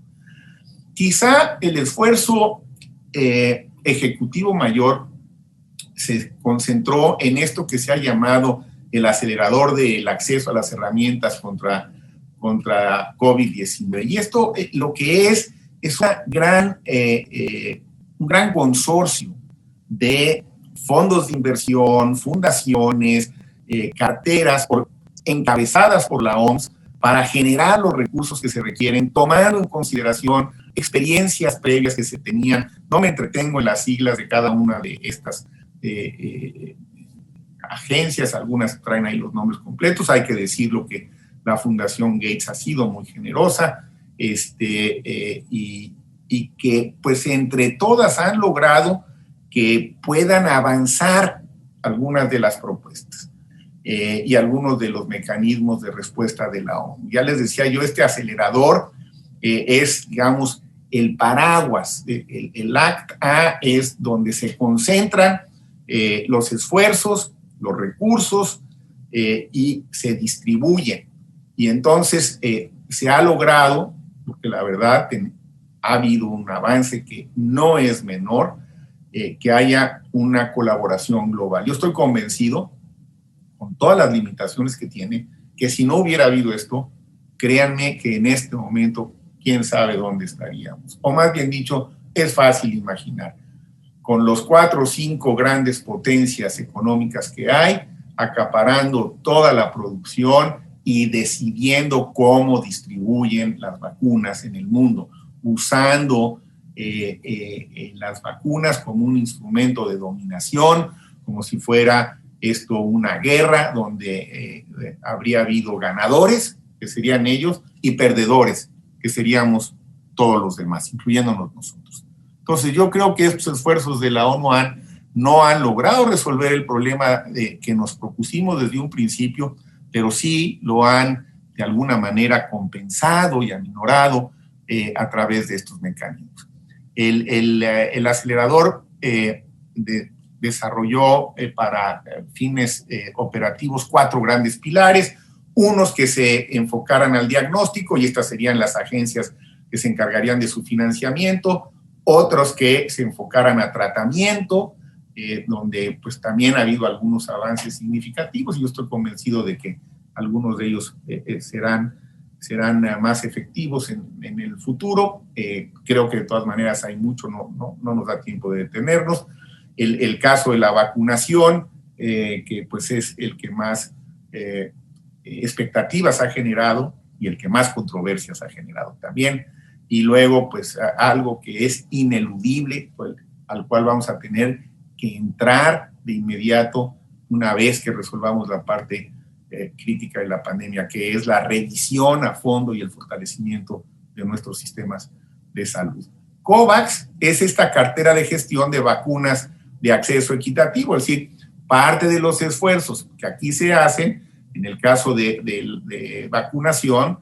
Quizá el esfuerzo ejecutivo mayor se concentró en esto que se ha llamado el acelerador del acceso a las herramientas contra COVID-19. Y esto lo que es un gran consorcio de fondos de inversión, fundaciones, carteras encabezadas por la OMS para generar los recursos que se requieren, tomando en consideración experiencias previas que se tenían. No me entretengo en las siglas de cada una de estas agencias, algunas traen ahí los nombres completos. Hay que decirlo que la Fundación Gates ha sido muy generosa, y que pues entre todas han logrado que puedan avanzar algunas de las propuestas y algunos de los mecanismos de respuesta de la ONU. Ya les decía yo, este acelerador es, digamos, el paraguas. El ACT-A es donde se concentran los esfuerzos, los recursos, y se distribuyen. Y entonces se ha logrado, porque la verdad ha habido un avance que no es menor, que haya una colaboración global. Yo estoy convencido, con todas las limitaciones que tiene, que si no hubiera habido esto, créanme que en este momento, quién sabe dónde estaríamos. O más bien dicho, es fácil imaginar. Con los 4 o 5 grandes potencias económicas que hay, acaparando toda la producción y decidiendo cómo distribuyen las vacunas en el mundo, usando las vacunas como un instrumento de dominación, como si fuera esto una guerra donde habría habido ganadores, que serían ellos, y perdedores, que seríamos todos los demás, incluyéndonos nosotros. Entonces yo creo que estos esfuerzos de la ONU no han logrado resolver el problema que nos propusimos desde un principio, pero sí lo han de alguna manera compensado y aminorado a través de estos mecanismos. El acelerador desarrolló para fines operativos 4 grandes pilares, unos que se enfocaran al diagnóstico, y estas serían las agencias que se encargarían de su financiamiento, otros que se enfocaran a tratamiento, donde pues también ha habido algunos avances significativos, y yo estoy convencido de que algunos de ellos serán más efectivos en el futuro. Creo que de todas maneras hay mucho, no nos da tiempo de detenernos. El caso de la vacunación, que pues es el que más expectativas ha generado y el que más controversias ha generado también. Y luego pues algo que es ineludible, al cual vamos a tener que entrar de inmediato una vez que resolvamos la parte crítica de la pandemia, que es la revisión a fondo y el fortalecimiento de nuestros sistemas de salud. COVAX es esta cartera de gestión de vacunas de acceso equitativo, es decir, parte de los esfuerzos que aquí se hacen, en el caso de vacunación,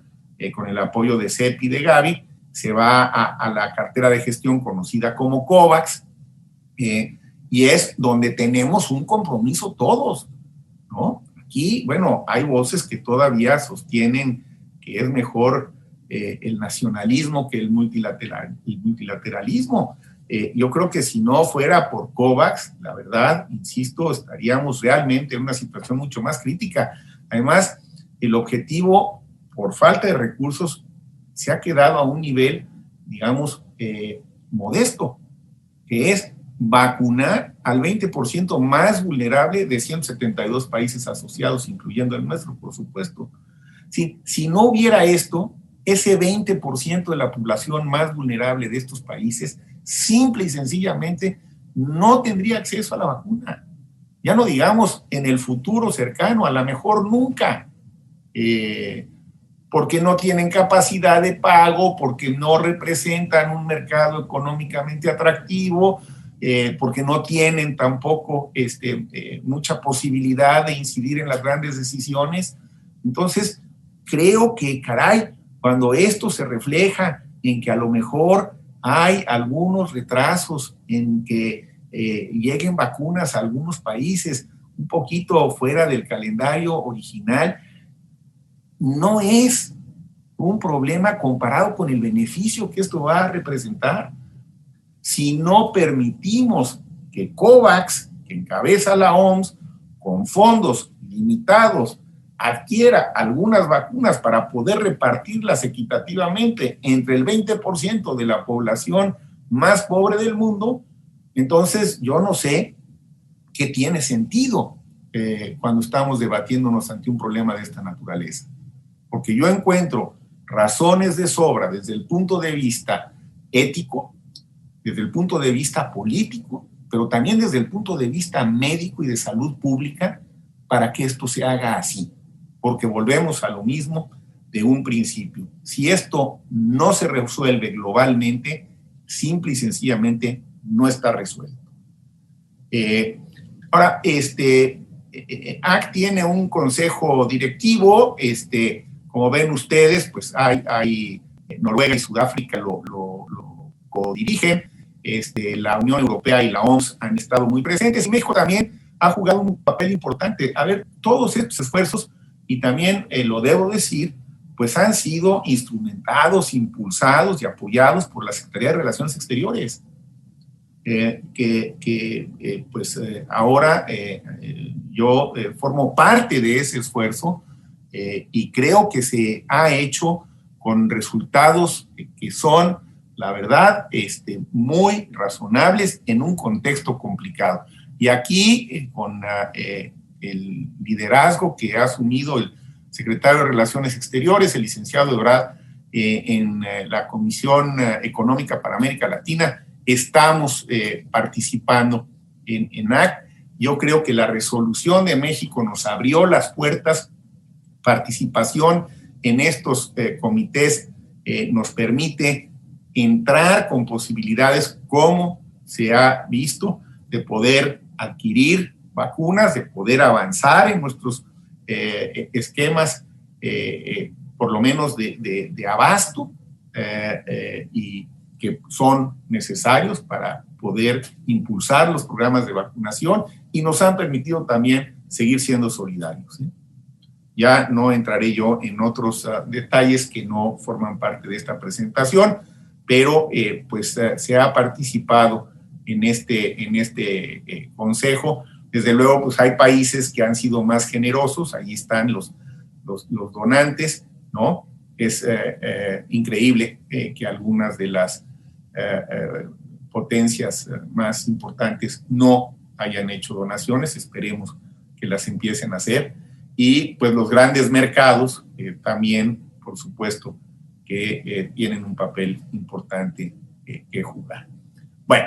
con el apoyo de CEP y de Gavi, se va a la cartera de gestión conocida como COVAX, y es donde tenemos un compromiso todos, ¿no? Aquí, bueno, hay voces que todavía sostienen que es mejor el nacionalismo que el multilateralismo. Yo creo que si no fuera por COVAX, la verdad, insisto, estaríamos realmente en una situación mucho más crítica. Además, el objetivo, por falta de recursos, se ha quedado a un nivel, digamos, modesto, que es vacunar al 20% más vulnerable de 172 países asociados, incluyendo el nuestro, por supuesto. Si no hubiera esto, ese 20% de la población más vulnerable de estos países, simple y sencillamente, no tendría acceso a la vacuna. Ya no digamos en el futuro cercano, a lo mejor nunca, porque no tienen capacidad de pago, porque no representan un mercado económicamente atractivo, porque no tienen tampoco mucha posibilidad de incidir en las grandes decisiones. Entonces, creo que, caray, cuando esto se refleja en que a lo mejor hay algunos retrasos en que lleguen vacunas a algunos países un poquito fuera del calendario original, no es un problema comparado con el beneficio que esto va a representar. Si no permitimos que COVAX, que encabeza la OMS, con fondos limitados, adquiera algunas vacunas para poder repartirlas equitativamente entre el 20% de la población más pobre del mundo, entonces yo no sé qué tiene sentido cuando estamos debatiéndonos ante un problema de esta naturaleza. Porque yo encuentro razones de sobra desde el punto de vista ético, desde el punto de vista político, pero también desde el punto de vista médico y de salud pública para que esto se haga así. Porque volvemos a lo mismo de un principio. Si esto no se resuelve globalmente, simple y sencillamente no está resuelto. Ahora, ACT tiene un consejo directivo, como ven ustedes, pues hay Noruega y Sudáfrica lo codirigen, la Unión Europea y la OMS han estado muy presentes y México también ha jugado un papel importante. A ver, todos estos esfuerzos, y también lo debo decir, pues han sido instrumentados, impulsados y apoyados por la Secretaría de Relaciones Exteriores, ahora yo formo parte de ese esfuerzo y creo que se ha hecho con resultados que son, la verdad, muy razonables en un contexto complicado. Y aquí, con el liderazgo que ha asumido el secretario de Relaciones Exteriores, el licenciado Ebrard, en la Comisión Económica para América Latina, estamos participando en ACT. Yo creo que la resolución de México nos abrió las puertas. Participación en estos comités nos permite entrar con posibilidades, como se ha visto, de poder adquirir vacunas, de poder avanzar en nuestros esquemas, por lo menos de abasto, y que son necesarios para poder impulsar los programas de vacunación, y nos han permitido también seguir siendo solidarios, ¿sí? Ya no entraré yo en otros detalles que no forman parte de esta presentación, pero se ha participado en este consejo. Desde luego, pues hay países que han sido más generosos, ahí están los donantes, ¿no? Es increíble que algunas de las potencias más importantes no hayan hecho donaciones, esperemos que las empiecen a hacer. Y pues los grandes mercados también, por supuesto, que tienen un papel importante que jugar. Bueno,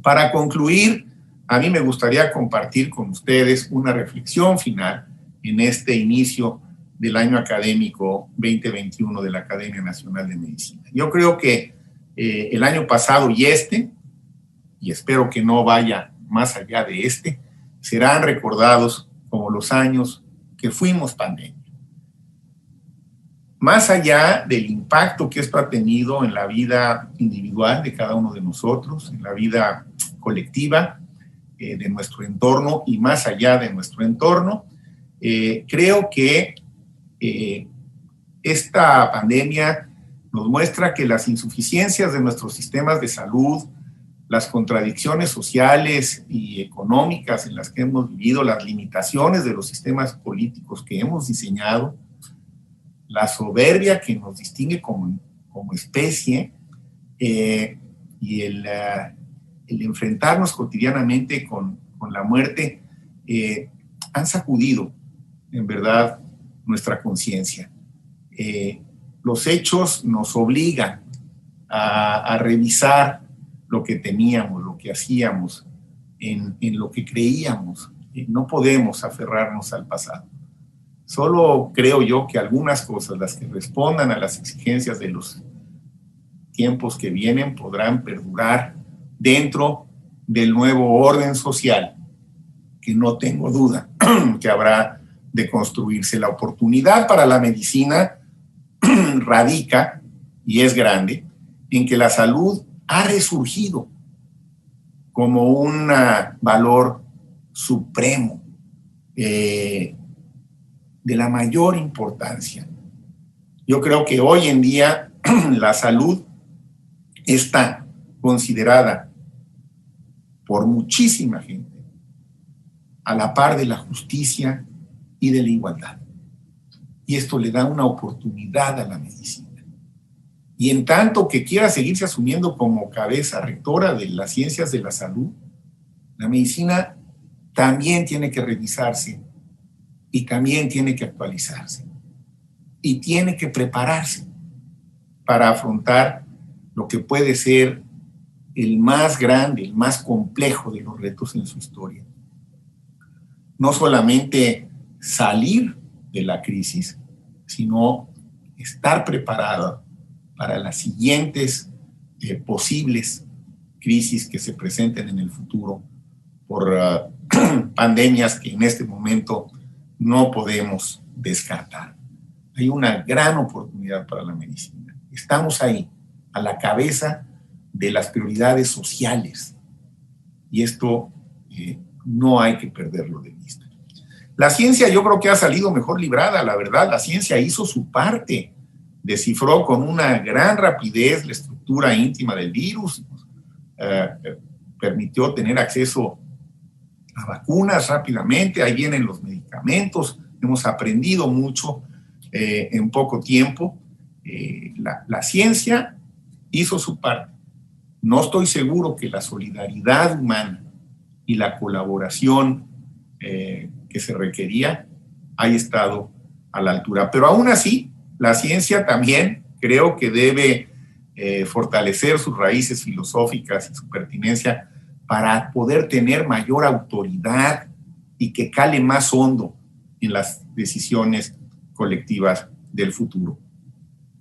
para concluir, a mí me gustaría compartir con ustedes una reflexión final en este inicio del año académico 2021 de la Academia Nacional de Medicina. Yo creo que el año pasado y espero que no vaya más allá de serán recordados como los años que fuimos pandemia. más allá del impacto que esto ha tenido en la vida individual de cada uno de nosotros, en la vida colectiva de nuestro entorno y más allá de nuestro entorno, creo que esta pandemia nos muestra que las insuficiencias de nuestros sistemas de salud, las contradicciones sociales y económicas en las que hemos vivido, las limitaciones de los sistemas políticos que hemos diseñado, la soberbia que nos distingue como especie y el enfrentarnos cotidianamente con la muerte han sacudido, en verdad, nuestra conciencia. Los hechos nos obligan a revisar lo que teníamos, lo que hacíamos, en lo que creíamos. No podemos aferrarnos al pasado. Solo creo yo que algunas cosas, las que respondan a las exigencias de los tiempos que vienen, podrán perdurar dentro del nuevo orden social, que no tengo duda que habrá de construirse. La oportunidad para la medicina radica, y es grande, en que la salud ha resurgido como un valor supremo de la mayor importancia. Yo creo que hoy en día la salud está considerada por muchísima gente a la par de la justicia y de la igualdad. Y esto le da una oportunidad a la medicina. Y en tanto que quiera seguirse asumiendo como cabeza rectora de las ciencias de la salud, la medicina también tiene que revisarse y también tiene que actualizarse y tiene que prepararse para afrontar lo que puede ser el más grande, el más complejo de los retos en su historia. No solamente salir de la crisis, sino estar preparado para las siguientes posibles crisis que se presenten en el futuro por pandemias que en este momento no podemos descartar. Hay una gran oportunidad para la medicina. Estamos ahí, a la cabeza de las prioridades sociales, y esto no hay que perderlo de vista. La ciencia yo creo que ha salido mejor librada, la verdad. La ciencia hizo su parte, descifró con una gran rapidez la estructura íntima del virus, permitió tener acceso a vacunas rápidamente, ahí vienen los medicamentos, hemos aprendido mucho en poco tiempo. La ciencia hizo su parte. No estoy seguro que la solidaridad humana y la colaboración que se requería haya estado a la altura. Pero aún así, la ciencia también creo que debe fortalecer sus raíces filosóficas y su pertinencia para poder tener mayor autoridad y que cale más hondo en las decisiones colectivas del futuro.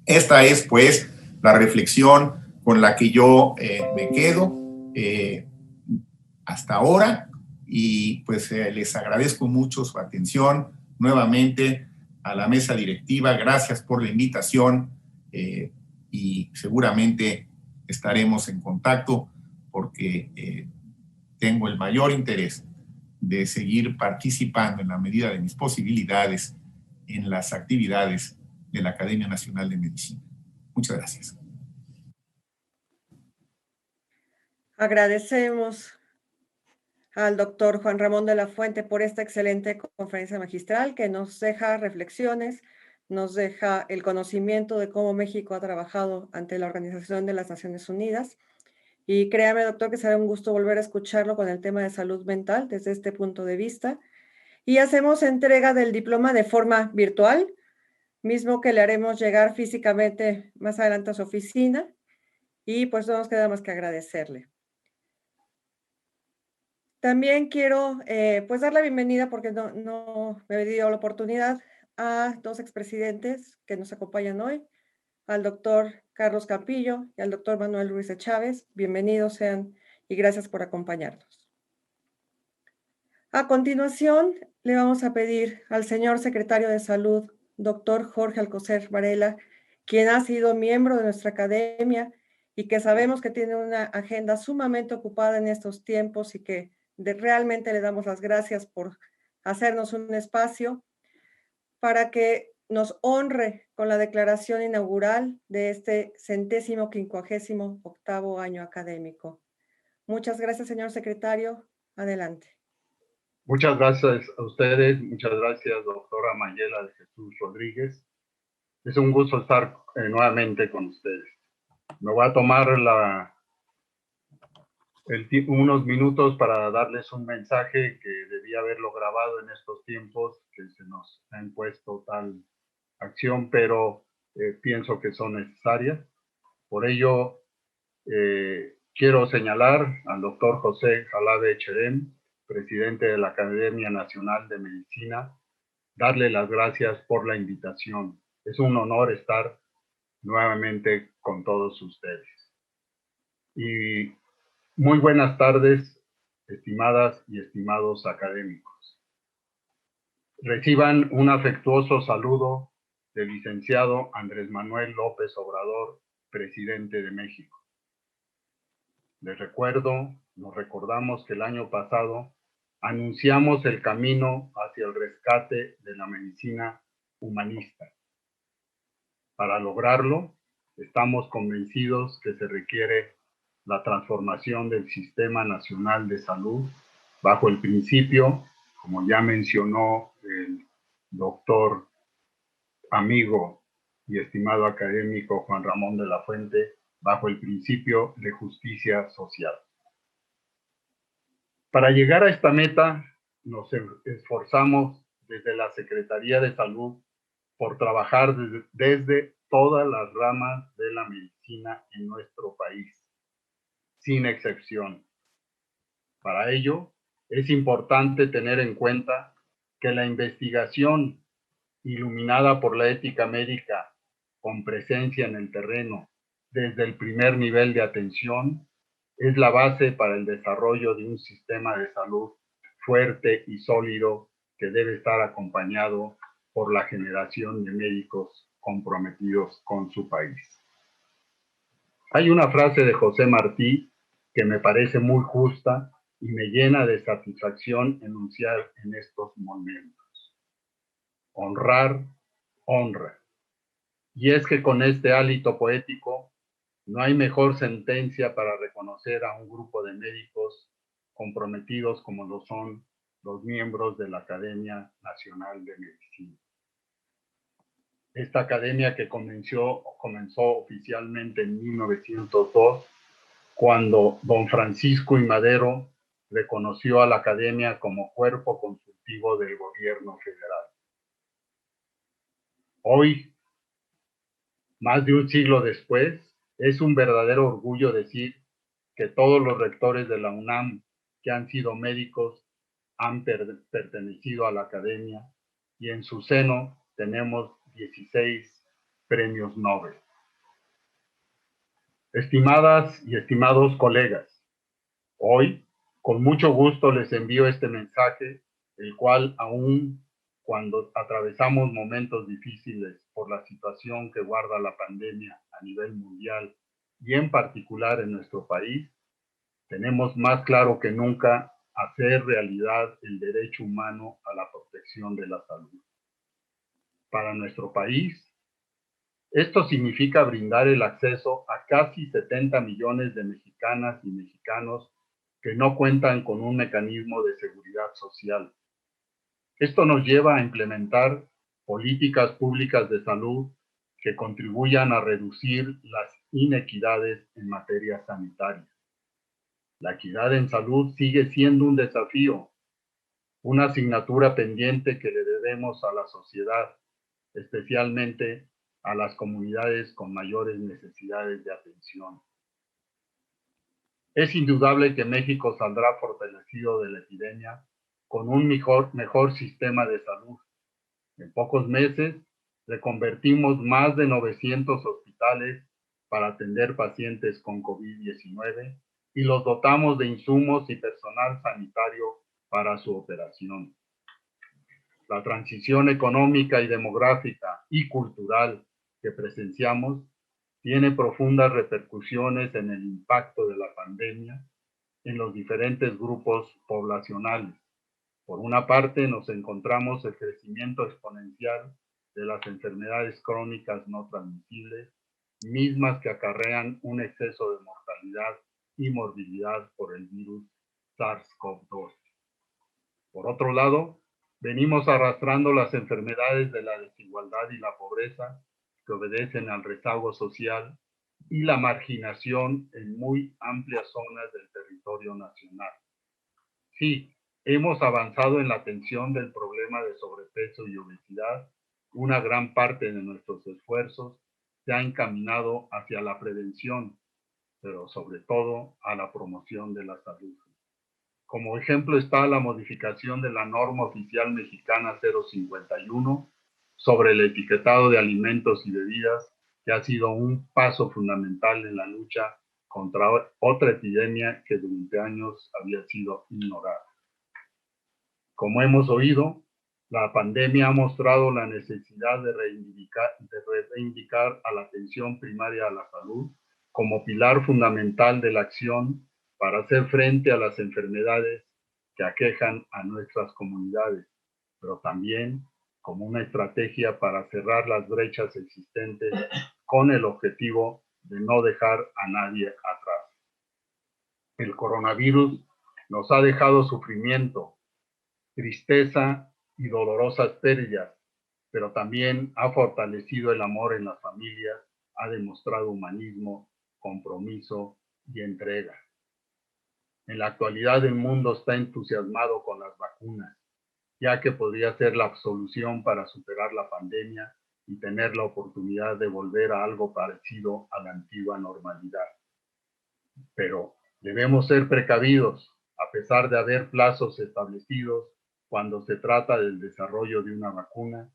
Esta es, pues, la reflexión con la que yo me quedo hasta ahora, y pues les agradezco mucho su atención nuevamente a la mesa directiva. Gracias por la invitación y seguramente estaremos en contacto porque tengo el mayor interés de seguir participando en la medida de mis posibilidades en las actividades de la Academia Nacional de Medicina. Muchas gracias. Agradecemos al doctor Juan Ramón de la Fuente por esta excelente conferencia magistral que nos deja reflexiones, nos deja el conocimiento de cómo México ha trabajado ante la Organización de las Naciones Unidas. Y créame, doctor, que será un gusto volver a escucharlo con el tema de salud mental desde este punto de vista. Y hacemos entrega del diploma de forma virtual, mismo que le haremos llegar físicamente más adelante a su oficina. Y pues no nos queda más que agradecerle. También quiero pues dar la bienvenida, porque no me dio la oportunidad, a dos expresidentes que nos acompañan hoy, al doctor Carlos Campillo y al doctor Manuel Ruiz de Chávez. Bienvenidos sean y gracias por acompañarnos. A continuación, le vamos a pedir al señor secretario de Salud doctor Jorge Alcocer Varela, quien ha sido miembro de nuestra academia y que sabemos que tiene una agenda sumamente ocupada en estos tiempos y que realmente le damos las gracias por hacernos un espacio para que nos honre con la declaración inaugural de este 158º año académico. Muchas gracias, señor secretario. Adelante. Muchas gracias a ustedes, muchas gracias, doctora Mayela de Jesús Rodríguez. Es un gusto estar nuevamente con ustedes. Me voy a tomar unos minutos para darles un mensaje que debía haberlo grabado en estos tiempos que se nos ha impuesto tal acción, pero pienso que son necesarias. Por ello, quiero señalar al doctor José Jalabe Cherem, presidente de la Academia Nacional de Medicina, darle las gracias por la invitación. Es un honor estar nuevamente con todos ustedes. Y muy buenas tardes, estimadas y estimados académicos. Reciban un afectuoso saludo del licenciado Andrés Manuel López Obrador, presidente de México. Les recuerdo, nos recordamos que el año pasado anunciamos el camino hacia el rescate de la medicina humanista. Para lograrlo, estamos convencidos que se requiere la transformación del Sistema Nacional de Salud bajo el principio, como ya mencionó el doctor, amigo y estimado académico Juan Ramón de la Fuente, bajo el principio de justicia social. Para llegar a esta meta, nos esforzamos desde la Secretaría de Salud por trabajar desde todas las ramas de la medicina en nuestro país, sin excepción. Para ello, es importante tener en cuenta que la investigación iluminada por la ética médica con presencia en el terreno desde el primer nivel de atención es la base para el desarrollo de un sistema de salud fuerte y sólido que debe estar acompañado por la generación de médicos comprometidos con su país. Hay una frase de José Martí que me parece muy justa y me llena de satisfacción enunciar en estos momentos. Honrar, honra. Y es que con este hálito poético no hay mejor sentencia para reconocer a un grupo de médicos comprometidos como lo son los miembros de la Academia Nacional de Medicina. Esta academia que comenzó oficialmente en 1902, cuando don Francisco I. Madero reconoció a la academia como cuerpo consultivo del gobierno federal. Hoy, más de un siglo después, es un verdadero orgullo decir que todos los rectores de la UNAM que han sido médicos han pertenecido a la academia y en su seno tenemos 16 premios Nobel. Estimadas y estimados colegas, hoy con mucho gusto les envío este mensaje, el cual aún cuando atravesamos momentos difíciles por la situación que guarda la pandemia a nivel mundial y en particular en nuestro país, tenemos más claro que nunca hacer realidad el derecho humano a la protección de la salud. Para nuestro país, esto significa brindar el acceso a casi 70 millones de mexicanas y mexicanos que no cuentan con un mecanismo de seguridad social. Esto nos lleva a implementar políticas públicas de salud que contribuyan a reducir las inequidades en materia sanitaria. La equidad en salud sigue siendo un desafío, una asignatura pendiente que le debemos a la sociedad, especialmente a las comunidades con mayores necesidades de atención. Es indudable que México saldrá fortalecido de la epidemia con un mejor sistema de salud. En pocos meses reconvertimos más de 900 hospitales para atender pacientes con COVID-19 y los dotamos de insumos y personal sanitario para su operación. La transición económica y demográfica y cultural que presenciamos tiene profundas repercusiones en el impacto de la pandemia en los diferentes grupos poblacionales. Por una parte, nos encontramos el crecimiento exponencial de las enfermedades crónicas no transmisibles, mismas que acarrean un exceso de mortalidad y morbilidad por el virus SARS-CoV-2. Por otro lado, venimos arrastrando las enfermedades de la desigualdad y la pobreza que obedecen al rezago social y la marginación en muy amplias zonas del territorio nacional. Sí, hemos avanzado en la atención del problema de sobrepeso y obesidad. Una gran parte de nuestros esfuerzos se ha encaminado hacia la prevención, pero sobre todo a la promoción de la salud. Como ejemplo está la modificación de la norma oficial mexicana 051 sobre el etiquetado de alimentos y bebidas, que ha sido un paso fundamental en la lucha contra otra epidemia que durante años había sido ignorada. Como hemos oído, la pandemia ha mostrado la necesidad de reivindicar a la atención primaria a la salud como pilar fundamental de la acción para hacer frente a las enfermedades que aquejan a nuestras comunidades, pero también como una estrategia para cerrar las brechas existentes con el objetivo de no dejar a nadie atrás. El coronavirus nos ha dejado sufrimiento, tristeza y dolorosas pérdidas, pero también ha fortalecido el amor en las familias, ha demostrado humanismo, compromiso y entrega. En la actualidad el mundo está entusiasmado con las vacunas, ya que podría ser la solución para superar la pandemia y tener la oportunidad de volver a algo parecido a la antigua normalidad. Pero debemos ser precavidos, a pesar de haber plazos establecidos cuando se trata del desarrollo de una vacuna.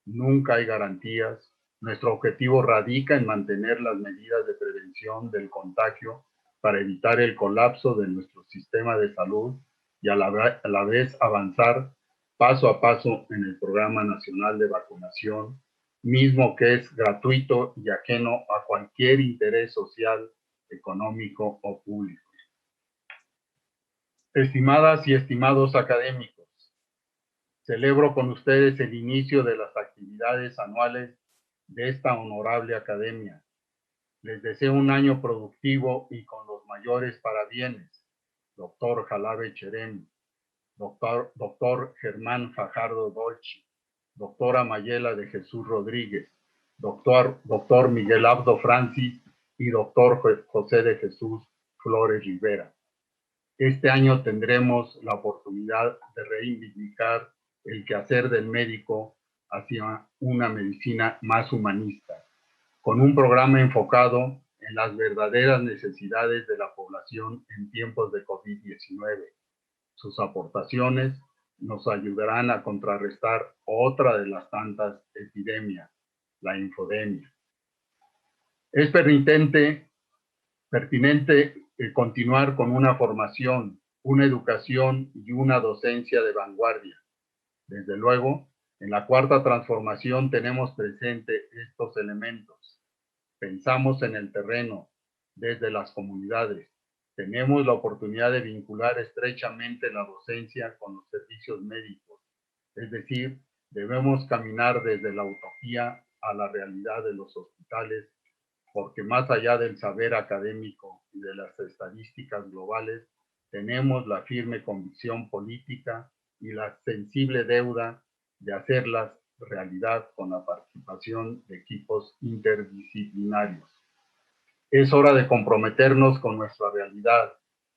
Nunca hay garantías. Nuestro objetivo radica en mantener las medidas de prevención del contagio para evitar el colapso de nuestro sistema de salud y a la vez avanzar paso a paso en el Programa Nacional de Vacunación, mismo que es gratuito y ajeno a cualquier interés social, económico o público. Estimadas y estimados académicos, celebro con ustedes el inicio de las actividades anuales de esta honorable academia. Les deseo un año productivo y con los mayores parabienes. Doctor Jalabe Cherem, doctor Germán Fajardo Dolci, doctora Mayela de Jesús Rodríguez, doctor Miguel Abdo Francis y doctor José de Jesús Flores Rivera. Este año tendremos la oportunidad de reivindicar el quehacer del médico hacia una medicina más humanista, con un programa enfocado en las verdaderas necesidades de la población en tiempos de COVID-19. Sus aportaciones nos ayudarán a contrarrestar otra de las tantas epidemias, la infodemia. Es pertinente continuar con una formación, una educación y una docencia de vanguardia. Desde luego, en la cuarta transformación tenemos presente estos elementos. Pensamos en el terreno, desde las comunidades. Tenemos la oportunidad de vincular estrechamente la docencia con los servicios médicos. Es decir, debemos caminar desde la utopía a la realidad de los hospitales, porque más allá del saber académico y de las estadísticas globales, tenemos la firme convicción política y la sensible deuda de hacerlas realidad con la participación de equipos interdisciplinarios. Es hora de comprometernos con nuestra realidad,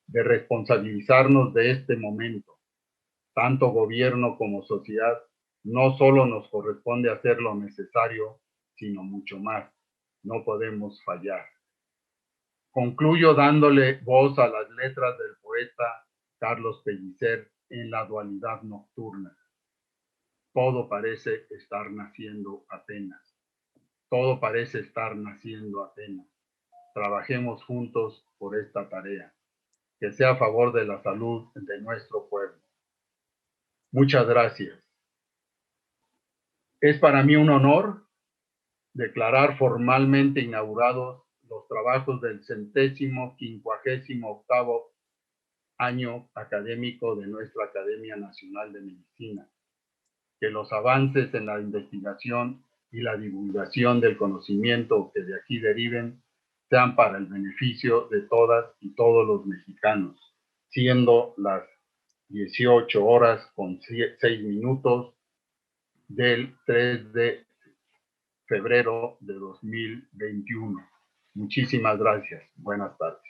de responsabilizarnos de este momento. Tanto gobierno como sociedad, no solo nos corresponde hacer lo necesario, sino mucho más. No podemos fallar. Concluyo dándole voz a las letras del poeta Carlos Pellicer en La dualidad nocturna. Todo parece estar naciendo apenas. Todo parece estar naciendo apenas. Trabajemos juntos por esta tarea, que sea a favor de la salud de nuestro pueblo. Muchas gracias. Es para mí un honor declarar formalmente inaugurados los trabajos del 158º año académico de nuestra Academia Nacional de Medicina. Que los avances en la investigación y la divulgación del conocimiento que de aquí deriven sean para el beneficio de todas y todos los mexicanos, siendo las 18 horas con 6 minutos del 3 de febrero de 2021. Muchísimas gracias. Buenas tardes.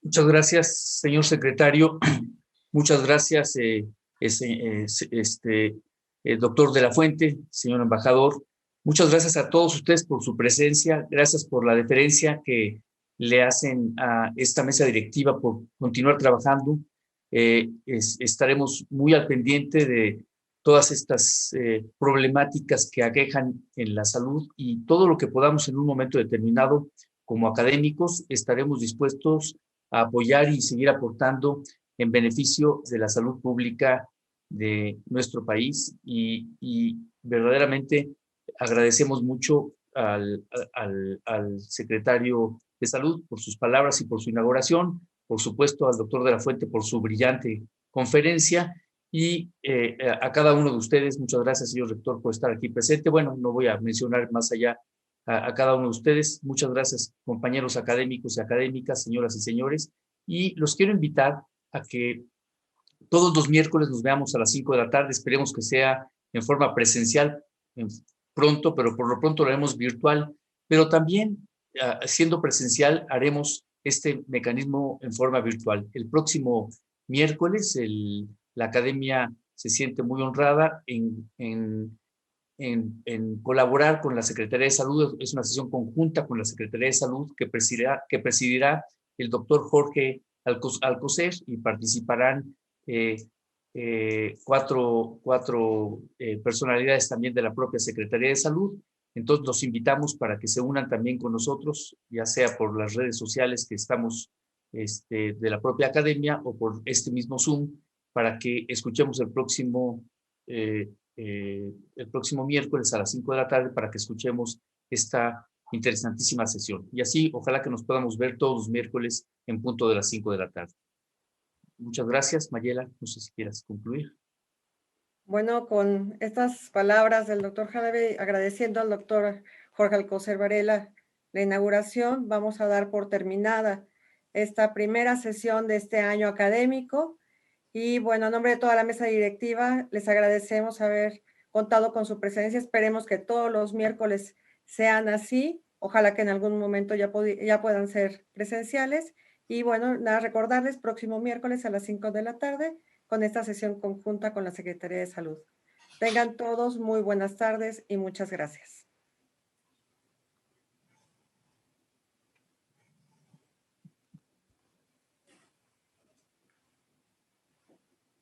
Muchas gracias, señor secretario. Muchas gracias, doctor de la Fuente, señor embajador. Muchas gracias a todos ustedes por su presencia. Gracias por la deferencia que le hacen a esta mesa directiva por continuar trabajando. Estaremos muy al pendiente de todas estas problemáticas que aquejan en la salud y todo lo que podamos en un momento determinado como académicos estaremos dispuestos a apoyar y seguir aportando en beneficio de la salud pública de nuestro país y verdaderamente agradecemos mucho al secretario de Salud por sus palabras y por su inauguración, por supuesto al doctor de la Fuente por su brillante conferencia y a cada uno de ustedes, muchas gracias señor rector por estar aquí presente. Bueno, no voy a mencionar más allá a cada uno de ustedes. Muchas gracias, compañeros académicos y académicas, señoras y señores. Y los quiero invitar a que todos los miércoles nos veamos a las 5 de la tarde. Esperemos que sea en forma presencial pronto, pero por lo pronto lo haremos virtual. Pero también, siendo presencial, haremos este mecanismo en forma virtual. El próximo miércoles, la Academia se siente muy honrada en colaborar con la Secretaría de Salud. Es una sesión conjunta con la Secretaría de Salud que presidirá el doctor Jorge Alcocer y participarán cuatro personalidades también de la propia Secretaría de Salud. Entonces los invitamos para que se unan también con nosotros, ya sea por las redes sociales que estamos de la propia academia o por este mismo Zoom, para que escuchemos el próximo miércoles a las 5 de la tarde para que escuchemos esta interesantísima sesión. Y así, ojalá que nos podamos ver todos los miércoles en punto de las 5 de la tarde. Muchas gracias, Mayela. No sé si quieras concluir. Bueno, con estas palabras del doctor Jarabe, agradeciendo al doctor Jorge Alcocer Varela la inauguración, vamos a dar por terminada esta primera sesión de este año académico. Y bueno, a nombre de toda la mesa directiva, les agradecemos haber contado con su presencia. Esperemos que todos los miércoles sean así. Ojalá que en algún momento ya puedan ser presenciales. Y bueno, nada, recordarles, próximo miércoles a las 5 de la tarde, con esta sesión conjunta con la Secretaría de Salud. Tengan todos muy buenas tardes y muchas gracias.